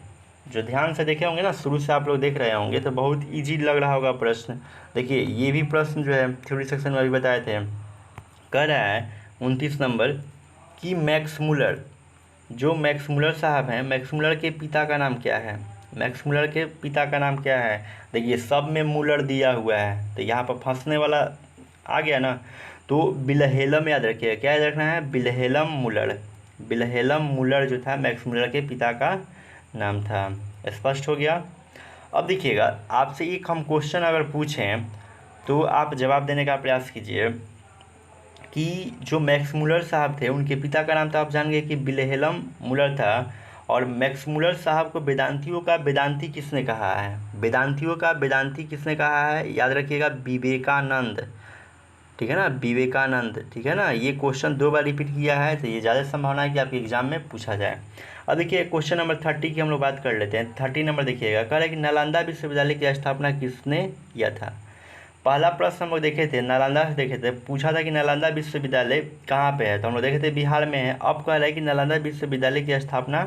जो ध्यान से देखे होंगे ना, शुरू से आप लोग देख रहे होंगे तो बहुत इजी लग रहा होगा प्रश्न। देखिए ये भी प्रश्न जो है थ्योरी सेक्शन में अभी बताए थे। कह रहा है 29 नंबर कि मैक्स मुलर, जो मैक्स मुलर साहब हैं, मैक्स मुलर के पिता का नाम क्या है? मैक्स मुलर के पिता का नाम क्या है? देखिए सब में मुलर दिया हुआ है, तो यहाँ पर फंसने वाला आ गया ना। तो विल्हेल्म याद रखिएगा। क्या याद रखना है? विल्हेल्म मुलर। विल्हेल्म मुलर जो था मैक्स मुलर के पिता का नाम था। स्पष्ट हो गया? अब देखिएगा, आपसे एक हम क्वेश्चन अगर पूछें तो आप जवाब देने का प्रयास कीजिए कि जो मैक्स मुलर साहब थे उनके पिता का नाम तो आप जान गए कि विल्हेल्म मुलर था। और मैक्स मुलर साहब को वेदांतियों का वेदांती किसने कहा है? वेदांतियों का वेदांती किसने कहा है? याद रखिएगा विवेकानंद। ठीक है ना, विवेकानंद। ठीक है ना, ये क्वेश्चन 2 बार रिपीट किया है, तो ये ज़्यादा संभावना है कि आपके एग्जाम में पूछा जाए। अब देखिए क्वेश्चन नंबर 30 की हम लोग बात कर लेते हैं। 30 नंबर देखिएगा, कह रहा है कि नालंदा विश्वविद्यालय की स्थापना किसने किया था? पहला प्रश्न हम लोग देखे थे, नालंदा से देखे थे, पूछा था कि नालंदा विश्वविद्यालय कहाँ पे है, तो हम लोग देखे थे बिहार में है। अब कह रहा है कि नालंदा विश्वविद्यालय की स्थापना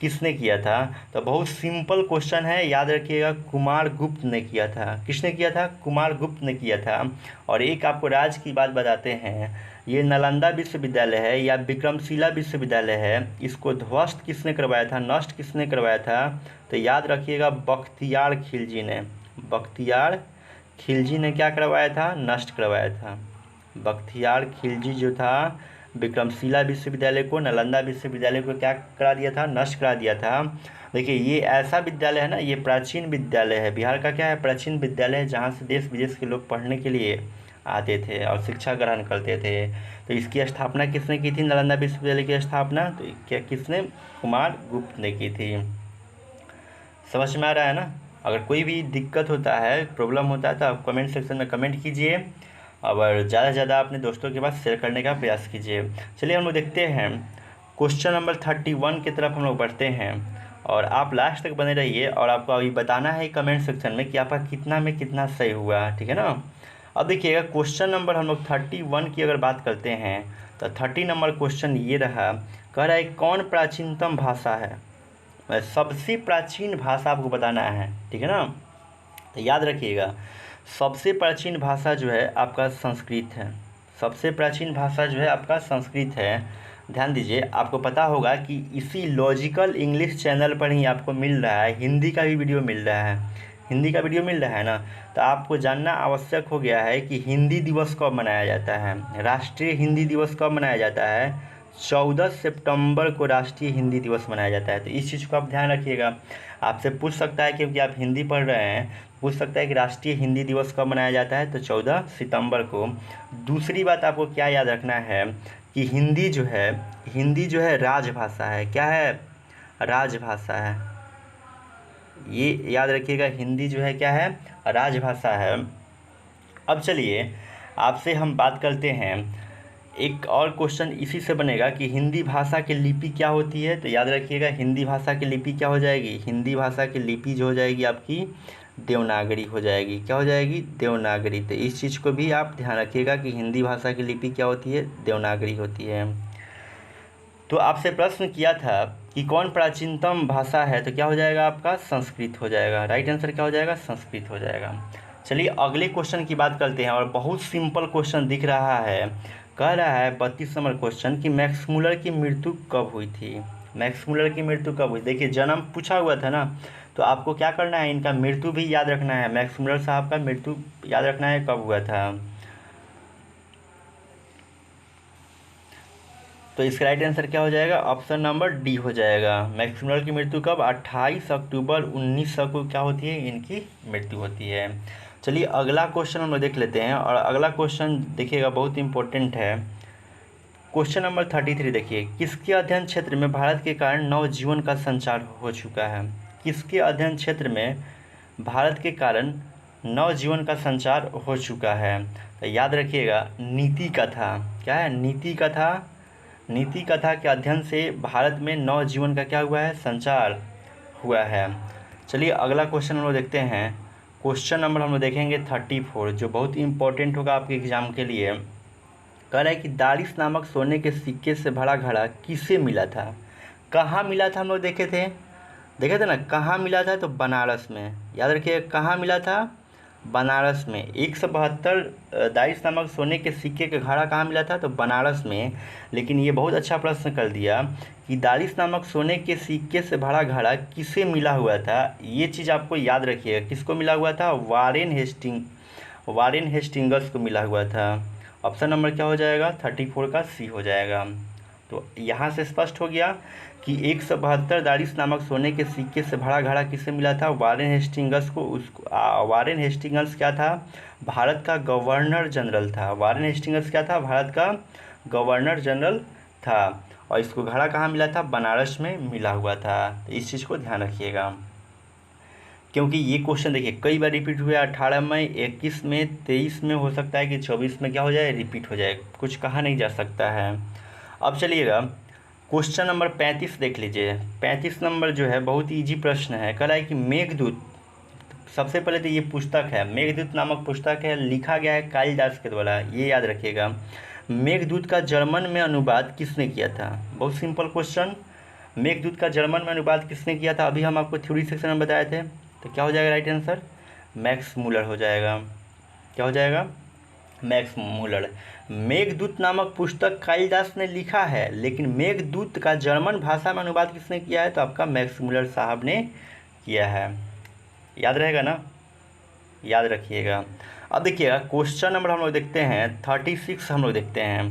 किसने किया था? तो बहुत सिंपल क्वेश्चन है, याद रखिएगा कुमार गुप्त ने किया था। किसने किया था? कुमार गुप्त ने किया था। और एक आपको राज की बात बताते हैं, ये नालंदा विश्वविद्यालय है या विक्रमशिला विश्वविद्यालय है, इसको ध्वस्त किसने करवाया था? नष्ट किसने करवाया था? तो याद रखिएगा बख्तियार खिलजी ने। बख्तियार खिलजी ने क्या करवाया था? नष्ट करवाया था। बख्तियार खिलजी जो था विक्रमशिला विश्वविद्यालय को, नालंदा विश्वविद्यालय को क्या करा दिया था? नष्ट करा दिया था। देखिए ये ऐसा विद्यालय है ना, ये प्राचीन विद्यालय है, बिहार का क्या है? प्राचीन विद्यालय है, जहाँ से देश विदेश के लोग पढ़ने के लिए आते थे और शिक्षा ग्रहण करते थे। तो इसकी स्थापना किसने की थी? नालंदा विश्वविद्यालय की स्थापना तो क्या किसने? कुमार गुप्त ने की थी। समझ में आ रहा है ना? अगर कोई भी दिक्कत होता है, प्रॉब्लम होता है, तो आप कमेंट सेक्शन में कमेंट कीजिए और ज़्यादा से ज़्यादा अपने दोस्तों के पास शेयर करने का प्रयास कीजिए। चलिए हम लोग देखते हैं क्वेश्चन नंबर 31 की तरफ हम लोग बढ़ते हैं, और आप लास्ट तक बने रहिए और आपको अभी बताना है कमेंट सेक्शन में कि आपका कितना में कितना सही हुआ। ठीक है ना? अब देखिएगा क्वेश्चन नंबर हम लोग 31 की अगर बात करते हैं तो 30 नंबर क्वेश्चन ये रहा, कह रहा है कौन प्राचीनतम भाषा है? सबसे प्राचीन भाषा आपको बताना है। ठीक है ना? तो याद रखिएगा सबसे प्राचीन भाषा जो है आपका संस्कृत है। सबसे प्राचीन भाषा जो है आपका संस्कृत है। ध्यान दीजिए, आपको पता होगा कि इसी लॉजिकल इंग्लिश चैनल पर ही आपको मिल रहा है हिंदी का भी वीडियो मिल रहा है, हिंदी का वीडियो मिल रहा है ना। तो आपको जानना आवश्यक हो गया है कि हिंदी दिवस कब मनाया जाता है, राष्ट्रीय हिंदी दिवस कब मनाया जाता है। 14 सितंबर को राष्ट्रीय हिंदी दिवस मनाया जाता है। तो इस चीज़ को आप ध्यान रखिएगा। आपसे पूछ सकता है, क्योंकि आप हिंदी पढ़ रहे हैं, पूछ सकता है कि राष्ट्रीय हिंदी दिवस कब मनाया जाता है, तो 14 सितंबर को। दूसरी बात आपको क्या याद रखना है कि हिंदी जो है राजभाषा है। क्या है? राजभाषा है। ये याद रखिएगा, हिंदी जो है क्या है? राजभाषा है। अब चलिए आपसे हम बात करते हैं, एक और क्वेश्चन इसी से बनेगा कि हिंदी भाषा की लिपि क्या होती है। तो याद रखिएगा, हिंदी भाषा की लिपि क्या हो जाएगी? हिंदी भाषा की लिपि जो हो जाएगी आपकी देवनागरी हो जाएगी। क्या हो जाएगी? देवनागरी। तो इस चीज़ को भी आप ध्यान रखिएगा कि हिंदी भाषा की लिपि क्या होती है? देवनागरी होती है। तो आपसे प्रश्न किया था कि कौन प्राचीनतम भाषा है, तो क्या हो जाएगा आपका? संस्कृत हो जाएगा। राइट आंसर क्या हो जाएगा? संस्कृत हो जाएगा। चलिए अगले क्वेश्चन की बात करते हैं, और बहुत सिंपल क्वेश्चन दिख रहा है। कह रहा है 32 नंबर क्वेश्चन कि मैक्स मुलर की मृत्यु कब हुई थी। मैक्स मुलर की मृत्यु कब हुई? देखिए जन्म पूछा हुआ था ना, तो आपको क्या करना है, इनका मृत्यु भी याद रखना है। मैक्स मुलर साहब का मृत्यु याद रखना है कब हुआ था। तो इसका राइट आंसर क्या हो जाएगा? ऑप्शन नंबर डी हो जाएगा। मैक्स मुलर की मृत्यु कब? 28 अक्टूबर 1900 को क्या होती है? इनकी मृत्यु होती है। चलिए अगला क्वेश्चन हम लोग देख लेते हैं, और अगला क्वेश्चन देखिएगा बहुत इंपॉर्टेंट है। क्वेश्चन नंबर 33 देखिए, किसके अध्ययन क्षेत्र में भारत के कारण नवजीवन का संचार हो चुका है? किसके अध्ययन क्षेत्र में भारत के कारण नवजीवन का संचार हो चुका है? तो याद रखिएगा, नीति कथा। क्या है? नीति कथा। नीति कथा के अध्ययन से भारत में नवजीवन का क्या हुआ है? संचार हुआ है। चलिए अगला क्वेश्चन हम लोग देखते हैं। क्वेश्चन नंबर हम लोग देखेंगे 34, जो बहुत इंपॉर्टेंट होगा आपके एग्जाम के लिए। कह रहा है कि दारिस नामक सोने के सिक्के से भरा घड़ा किसे मिला था? कहाँ मिला था? हम लोग देखे थे ना, कहाँ मिला था? तो बनारस में। याद रखिए, कहाँ मिला था? बनारस में। 172 दारिस नामक सोने के सिक्के का घड़ा कहाँ मिला था? तो बनारस में। लेकिन ये बहुत अच्छा प्रश्न कर दिया कि दारिस नामक सोने के सिक्के से भरा घड़ा किसे मिला हुआ था। ये चीज़ आपको याद रखिएगा, किसको मिला हुआ था? वारेन हेस्टिंगस को मिला हुआ था। ऑप्शन नंबर क्या हो जाएगा? 34 का सी हो जाएगा। तो यहाँ से स्पष्ट हो गया कि 172 दारिस नामक सोने के सिक्के से भरा घड़ा किसे मिला था? वारेन हेस्टिंगस को। वारेन हेस्टिंगस क्या था? भारत का गवर्नर जनरल था। वारेन हेस्टिंगस क्या था? भारत का गवर्नर जनरल था। और इसको घड़ा कहाँ मिला था? बनारस में मिला हुआ था। तो इस चीज़ को ध्यान रखिएगा, क्योंकि ये क्वेश्चन देखिए कई बार रिपीट हुआ। 18 में, 21 में, 23 में, हो सकता है कि 24 में क्या हो जाए? रिपीट हो जाए। कुछ कहा नहीं जा सकता है। अब चलिएगा क्वेश्चन नंबर 35 देख लीजिए। 35 नंबर जो है बहुत ईजी प्रश्न है। कह रहा है कि मेघदूत, सबसे पहले तो ये पुस्तक है, मेघदूत नामक पुस्तक है, लिखा गया है कालिदास के द्वारा। ये याद रखिएगा। मेघदूत का जर्मन में अनुवाद किसने किया था? बहुत सिंपल क्वेश्चन। मेघदूत का जर्मन में अनुवाद किसने किया था? अभी हम आपको थ्योरी सेक्शन में बताए थे। तो क्या हो जाएगा राइट आंसर? मैक्स मूलर हो जाएगा। क्या हो जाएगा? Max Muller. मेघदूत नामक पुस्तक कालिदास ने लिखा है, लेकिन मेघदूत का जर्मन भाषा में अनुवाद किसने किया है? तो आपका मैक्स मूलर साहब ने किया है। याद रहेगा ना? याद रखिएगा। अब देखिएगा क्वेश्चन नंबर हम लोग देखते हैं 36। हम लोग देखते हैं,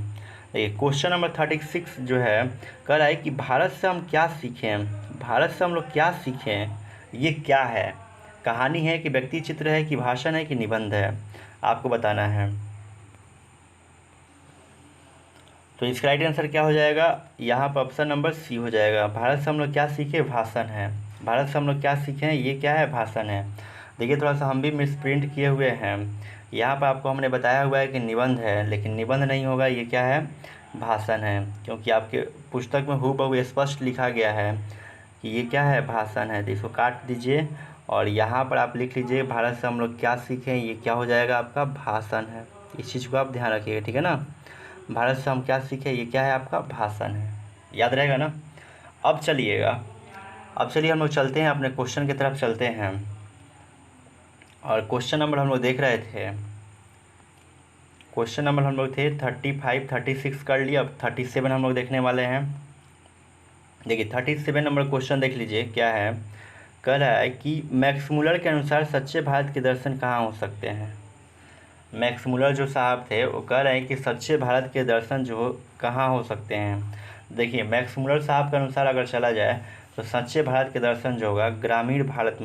देखिए क्वेश्चन नंबर 36 जो है, कह रहा है कि भारत से हम क्या सीखें। भारत से हम लोग क्या सीखें? ये क्या है? कहानी है कि व्यक्ति चित्र है कि भाषण है कि निबंध है? आपको बताना है। तो इसका राइट आंसर क्या हो जाएगा? यहाँ पर ऑप्शन नंबर सी हो जाएगा। भारत से हम लोग क्या सीखे? भाषण है। भारत से हम लोग क्या सीखें? ये क्या है? भाषण है। देखिए थोड़ा सा हम भी मिसप्रिंट किए हुए हैं। यहाँ पर आपको हमने बताया हुआ है कि निबंध है, लेकिन निबंध नहीं होगा, ये क्या है? भाषण है। क्योंकि आपके पुस्तक में हूबहू स्पष्ट लिखा गया है कि ये क्या है? भाषण है। तो इसको काट दीजिए और यहाँ पर आप लिख लीजिए भारत से हम लोग क्या सीखें। ये क्या हो जाएगा? आपका भाषण है। इस चीज़ को आप ध्यान रखिएगा, ठीक है ना? भारत से हम क्या सीखें, ये क्या है? आपका भाषण है। याद रहेगा ना? अब चलिए हम लोग चलते हैं अपने क्वेश्चन की तरफ चलते हैं। और क्वेश्चन नंबर हम लोग देख रहे थे, क्वेश्चन नंबर हम लोग थे 35 36 कर लिया, अब 37 हम लोग देखने वाले हैं। देखिए 37 नंबर क्वेश्चन देख लीजिए क्या है। कह रहा है कि मैक्स मुलर के अनुसार सच्चे भारत के दर्शन कहाँ हो सकते हैं। मैक्स मुलर जो साहब थे वो कह रहे हैं कि सच्चे भारत के दर्शन जो कहाँ हो सकते हैं। देखिए मैक्स मुलर साहब के अनुसार अगर चला जाए तो सच्चे भारत के दर्शन जो होगा ग्रामीण भारत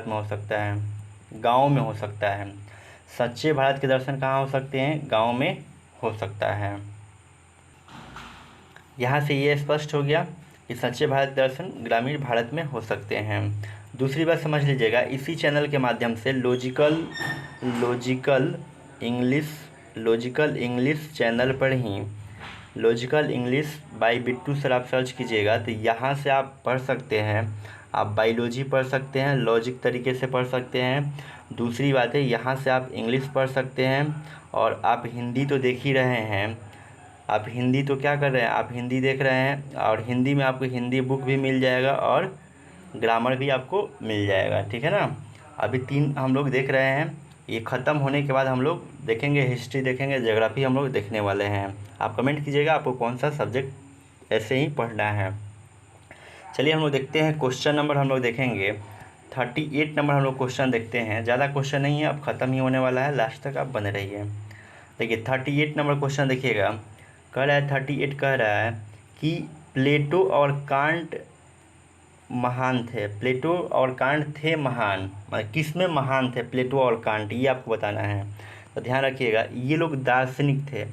में हो सकता है, गाँव में हो सकता है। सच्चे भारत के दर्शन कहाँ हो सकते हैं, गाँव में हो सकता है। यहाँ से ये स्पष्ट हो गया कि सच्चे भारत दर्शन ग्रामीण भारत में हो सकते हैं। दूसरी बात समझ लीजिएगा, इसी चैनल के माध्यम से लॉजिकल इंग्लिश चैनल पर ही logical English by Bittu sir आप सर्च कीजिएगा तो यहाँ से आप पढ़ सकते हैं। आप बायोलॉजी पढ़ सकते हैं, लॉजिक तरीके से पढ़ सकते हैं। दूसरी बात है यहाँ से आप इंग्लिश पढ़ सकते हैं। और आप हिंदी तो देख ही रहे हैं, आप हिंदी तो क्या कर रहे हैं, आप हिंदी देख रहे हैं और हिंदी में आपको हिंदी बुक भी मिल जाएगा और ग्रामर भी आपको मिल जाएगा, ठीक है ना। अभी 3 हम लोग देख रहे हैं, ये ख़त्म होने के बाद हम लोग देखेंगे हिस्ट्री, देखेंगे ज्योग्राफी हम लोग देखने वाले हैं। आप कमेंट कीजिएगा आपको कौन सा सब्जेक्ट ऐसे ही पढ़ना है। चलिए हम लोग देखते हैं क्वेश्चन नंबर हम लोग देखेंगे 38 नंबर हम लोग क्वेश्चन देखते हैं। ज़्यादा क्वेश्चन नहीं है, अब ख़त्म ही होने वाला है, लास्ट तक आप बने रहिए। देखिए 38 नंबर क्वेश्चन देखिएगा। कह रहा है 38 कह रहा है कि प्लेटो और कांट महान थे। प्लेटो और कांट थे महान, मतलब किस में महान थे प्लेटो और कांट, ये आपको बताना है। तो ध्यान रखिएगा ये लोग दार्शनिक थे।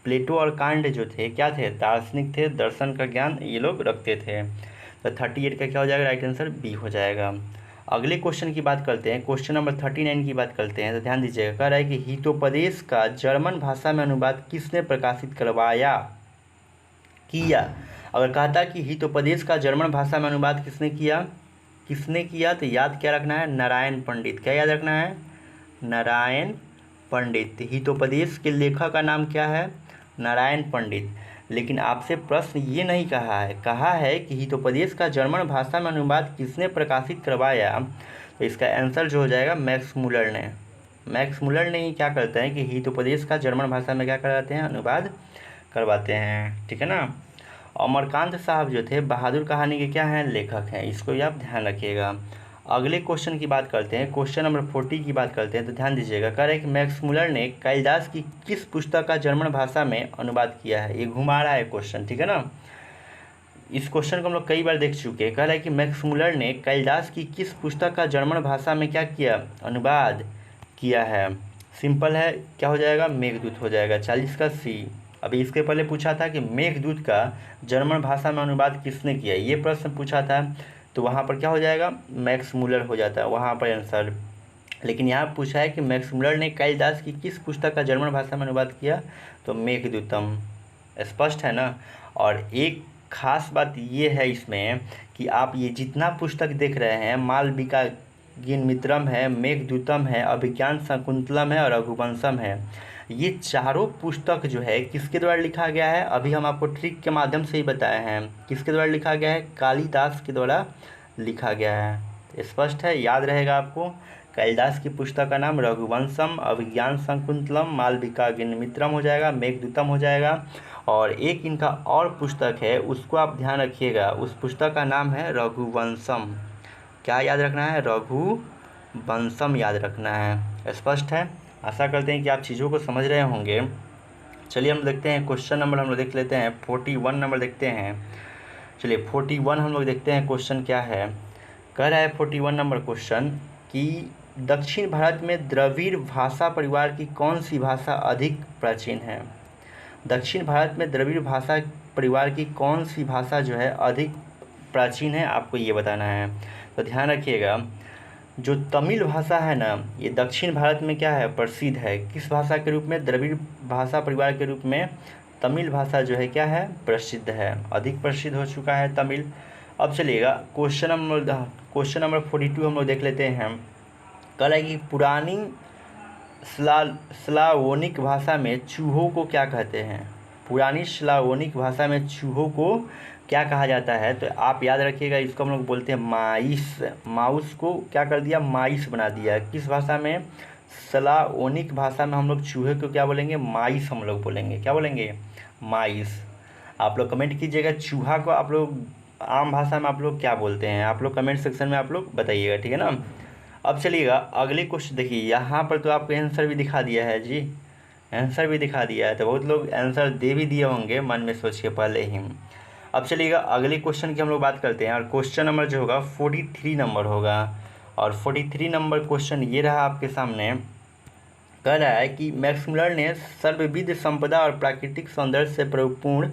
प्लेटो और कांट जो थे क्या थे, दार्शनिक थे, दर्शन का ज्ञान ये लोग रखते थे। तो 38 का क्या हो जाएगा, राइट आंसर बी हो जाएगा। अगले क्वेश्चन की बात करते हैं, क्वेश्चन नंबर 39 की बात करते हैं। तो ध्यान दीजिएगा, कह रहा है कि हितोपदेश का जर्मन भाषा में अनुवाद किसने प्रकाशित करवाया किया। अगर कहता कि हितोपदेश का जर्मन भाषा में अनुवाद किसने किया तो याद क्या रखना है, नारायण पंडित। क्या याद रखना है, नारायण पंडित। हितोपदेश के लेखक का नाम क्या है, नारायण पंडित। लेकिन आपसे प्रश्न ये नहीं कहा है कि हितोपदेश का जर्मन भाषा में अनुवाद किसने प्रकाशित करवाया। तो इसका आंसर जो हो जाएगा मैक्स मुलर ने। मैक्स मुलर ने ही क्या करते हैं कि हितोपदेश का जर्मन भाषा में क्या करवाते हैं, अनुवाद करवाते हैं, ठीक है ना। अमरकांत साहब जो थे बहादुर कहानी के क्या हैं, लेखक हैं, इसको भी आप ध्यान रखिएगा। अगले क्वेश्चन की बात करते हैं, क्वेश्चन नंबर 40 की बात करते हैं। तो ध्यान दीजिएगा, कह रहे हैं कि मैक्स मुलर ने कालिदास की किस पुस्तक का जर्मन भाषा में अनुवाद किया है। ये घुमा रहा है क्वेश्चन, ठीक है ना। इस क्वेश्चन को हम लोग कई बार देख चुके हैं। कह रहा है कि मैक्स मुलर ने कालिदास की किस पुस्तक का जर्मन भाषा में क्या किया, अनुवाद किया है। सिंपल है, क्या हो जाएगा, मेघदूत हो जाएगा, 40 का सी। अभी इसके पहले पूछा था कि मेघदूत का जर्मन भाषा में अनुवाद किसने किया, ये प्रश्न पूछा था, तो वहाँ पर क्या हो जाएगा, मैक्स मुलर हो जाता है वहाँ पर आंसर। लेकिन यहाँ पूछा है कि मैक्स मुलर ने कालिदास की किस पुस्तक का जर्मन भाषा में अनुवाद किया, तो मेघदूतम। स्पष्ट है ना। और एक खास बात ये है इसमें कि आप ये जितना पुस्तक देख रहे हैं, मालविका गिनमित्रम है, मेघदूतम है, अभिज्ञान शाकुंतलम है और रघुवंशम है, ये चारों पुस्तक जो है किसके द्वारा लिखा गया है, अभी हम आपको ट्रिक के माध्यम से ही बताए हैं किसके द्वारा लिखा गया है, कालिदास के द्वारा लिखा गया है। स्पष्ट है, याद रहेगा आपको। कालिदास की पुस्तक का नाम रघुवंशम, अभिज्ञान शाकुंतलम, मालविका गिनमित्रम हो जाएगा, मेघदूतम हो जाएगा। और एक इनका और पुस्तक है, उसको आप ध्यान रखिएगा, उस पुस्तक का नाम है रघुवंशम। क्या याद रखना है, रघुवंशम याद रखना है। स्पष्ट है, आशा करते हैं कि आप चीज़ों को समझ रहे होंगे। चलिए हम देखते हैं क्वेश्चन नंबर, हम लोग देख लेते हैं 41 नंबर देखते हैं। चलिए 41 हम लोग देखते हैं क्वेश्चन क्या है। कह रहा है 41 नंबर क्वेश्चन कि दक्षिण भारत में द्रविड़ भाषा परिवार की कौन सी भाषा अधिक प्राचीन है। दक्षिण भारत में द्रविड़ भाषा परिवार की कौन सी भाषा जो है अधिक प्राचीन है, आपको ये बताना है। तो ध्यान रखिएगा, जो तमिल भाषा है ना, ये दक्षिण भारत में क्या है, प्रसिद्ध है। किस भाषा के रूप में, द्रविड़ भाषा परिवार के रूप में तमिल भाषा जो है क्या है, प्रसिद्ध है, अधिक प्रसिद्ध हो चुका है तमिल। अब चलिएगा क्वेश्चन नंबर 42 हम लोग देख लेते हैं। कह रहा है कि पुरानी स्लावोनिक भाषा में चूहों को क्या कहते हैं। पुरानी स्लावोनिक भाषा में चूहों को क्या कहा जाता है, तो आप याद रखिएगा, इसको हम लोग बोलते हैं माइस। माउस को क्या कर दिया, माइस बना दिया। किस भाषा में, स्लावोनिक भाषा में हम लोग चूहे को क्या बोलेंगे? माइस हम लोग बोलेंगे। क्या बोलेंगे? माइस। आप लोग कमेंट कीजिएगा चूहा को आप लोग आम भाषा में आप लोग क्या बोलते हैं, आप लोग कमेंट सेक्शन में आप लोग बताइएगा, ठीक है ना। अब चलिएगा अगले क्वेश्चन देखिए, यहाँ पर तो आपको आंसर भी दिखा दिया है जी, आंसर भी दिखा दिया है, तो बहुत लोग आंसर दे भी दिए होंगे मन में सोच के पहले ही। अब चलिएगा अगले क्वेश्चन की हम लोग बात करते हैं, और क्वेश्चन नंबर जो होगा 43 नंबर होगा। और 43 नंबर क्वेश्चन ये रहा आपके सामने। कह रहा है कि मैक्स मुलर ने सर्वविध संपदा और प्राकृतिक सौंदर्य से परिपूर्ण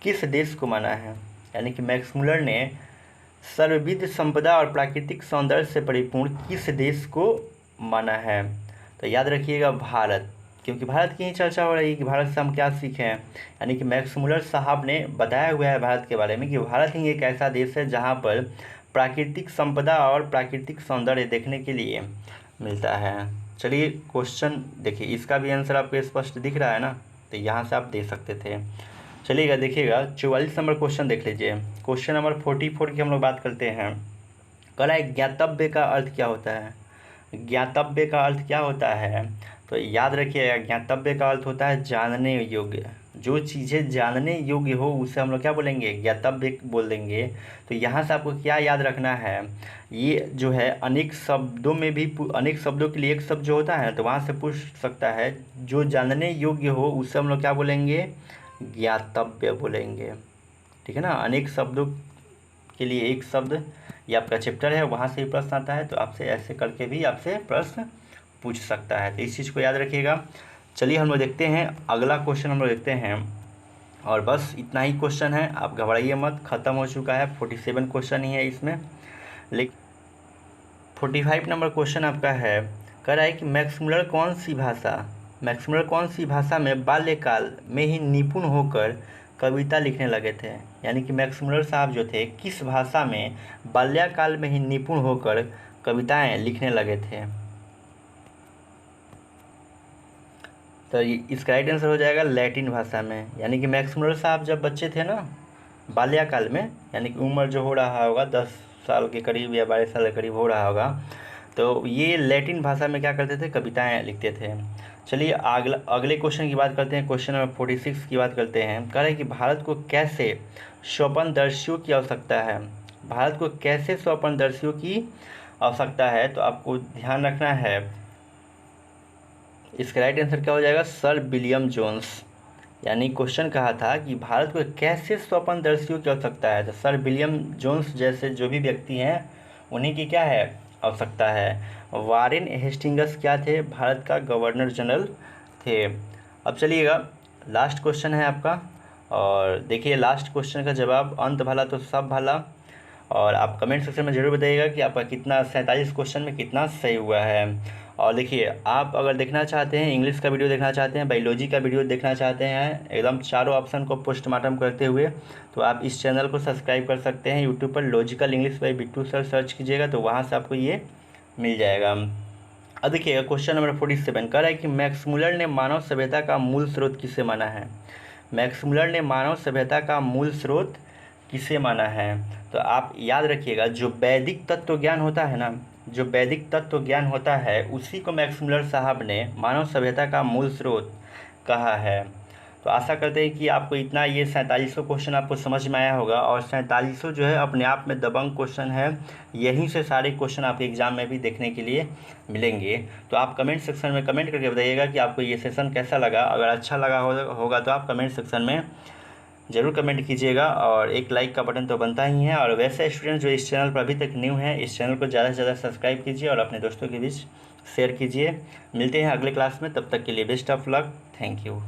किस देश को माना है? यानी कि मैक्स मुलर ने सर्वविध संपदा और प्राकृतिक सौंदर्य से परिपूर्ण किस देश को माना है? तो याद रखिएगा भारत, क्योंकि भारत की ही चर्चा हो रही है कि भारत से हम क्या सीखें। यानी कि मैक्स मुलर साहब ने बताया हुआ है भारत के बारे में कि भारत ही एक ऐसा देश है जहाँ पर प्राकृतिक संपदा और प्राकृतिक सौंदर्य देखने के लिए मिलता है। चलिए क्वेश्चन देखिए, इसका भी आंसर आपको स्पष्ट दिख रहा है ना, तो यहाँ से आप दे सकते थे। चलिएगा देखिएगा 44 नंबर क्वेश्चन देख लीजिए। क्वेश्चन नंबर 44 की हम लोग बात करते हैं। कह रहा है ज्ञातव्य का अर्थ क्या होता है? ज्ञातव्य का अर्थ क्या होता है? तो याद रखिएगा ज्ञातव्य का अर्थ होता है जानने योग्य। जो चीज़ें जानने योग्य हो उसे हम लोग क्या बोलेंगे? ज्ञातव्य बोल देंगे। तो यहाँ से आपको क्या याद रखना है, ये जो है अनेक शब्दों में भी, अनेक शब्दों के लिए एक शब्द जो होता है तो वहाँ से पूछ सकता है, जो जानने योग्य हो उसे हम लोग क्या बोलेंगे? ज्ञातव्य बोलेंगे, ठीक है ना। अनेक शब्दों के लिए एक शब्द, ये आपका चैप्टर है, वहाँ से भी प्रश्न आता है, तो आपसे ऐसे करके भी आपसे प्रश्न पूछ सकता है, तो इस चीज़ को याद रखिएगा। चलिए हम लोग देखते हैं अगला क्वेश्चन, हम लोग देखते हैं, और बस इतना ही क्वेश्चन है, आप घबराइए मत, ख़त्म हो चुका है। 47 क्वेश्चन ही है इसमें, लेकिन 45 नंबर क्वेश्चन आपका है। कह रहा है कि मैक्स मुलर कौन सी भाषा में बाल्यकाल में ही निपुण होकर कविता लिखने लगे थे? यानी कि मैक्स मुलर साहब जो थे किस भाषा में बाल्यकाल में ही निपुण होकर कविताएं लिखने लगे थे? तो इसका राइट आंसर हो जाएगा लैटिन भाषा में। यानी कि मैक्स मुलर साहब जब बच्चे थे ना बाल्यकाल में, यानी कि उम्र जो हो रहा होगा 10 साल के करीब या 12 साल के करीब हो रहा होगा, तो ये लैटिन भाषा में क्या करते थे? कविताएं लिखते थे। चलिए अगले क्वेश्चन की बात करते हैं, क्वेश्चन नंबर 46 की बात करते हैं। कह रहे हैं कि भारत को कैसे स्वप्नदर्शियों की आवश्यकता है? भारत को कैसे स्वप्नदर्शियों की आवश्यकता है? तो आपको ध्यान रखना है, इसका राइट आंसर क्या हो जाएगा? Sir William Jones. यानी क्वेश्चन कहा था कि भारत को कैसे स्वप्नदर्शियों की आवश्यकता है, तो सर विलियम जोन्स जैसे जो भी व्यक्ति हैं उन्हीं की क्या है? आवश्यकता है। वारेन हेस्टिंग्स क्या थे? भारत का गवर्नर जनरल थे। अब चलिएगा लास्ट क्वेश्चन है आपका, और देखिए लास्ट क्वेश्चन का जवाब अंत भला तो सब भला, और आप कमेंट सेक्शन में ज़रूर बताइएगा कि आपका कितना 47 क्वेश्चन में कितना सही हुआ है। और देखिए आप अगर देखना चाहते हैं, इंग्लिश का वीडियो देखना चाहते हैं, बायोलॉजी का वीडियो देखना चाहते हैं एकदम चारों ऑप्शन को पोस्टमार्टम करते हुए, तो आप इस चैनल को सब्सक्राइब कर सकते हैं। यूट्यूब पर logical English by Bittu sir search कीजिएगा तो वहाँ से आपको ये मिल जाएगा। अब देखिएगा क्वेश्चन नंबर 47 कह रहा है कि मैक्स मुलर ने मानव सभ्यता का मूल स्रोत किसे माना है? मैक्स मुलर ने मानव सभ्यता का मूल स्रोत किसे माना है? तो आप याद रखिएगा जो वैदिक तत्व ज्ञान होता है ना, जो वैदिक तत्व ज्ञान होता है उसी को मैक्स मुलर साहब ने मानव सभ्यता का मूल स्रोत कहा है। तो आशा करते हैं कि आपको इतना ये 47 क्वेश्चन आपको समझ में आया होगा, और 47 जो है अपने आप में दबंग क्वेश्चन है, यहीं से सारे क्वेश्चन आपके एग्जाम में भी देखने के लिए मिलेंगे। तो आप कमेंट सेक्शन में कमेंट करके बताइएगा कि आपको ये सेशन कैसा लगा। अगर अच्छा लगा होगा तो आप कमेंट सेक्शन में ज़रूर कमेंट कीजिएगा, और एक लाइक का बटन तो बनता ही है। और वैसे स्टूडेंट जो इस चैनल पर अभी तक न्यू हैं, इस चैनल को ज़्यादा से ज़्यादा सब्सक्राइब कीजिए और अपने दोस्तों के बीच शेयर कीजिए। मिलते हैं अगले क्लास में, तब तक के लिए best of luck, thank you.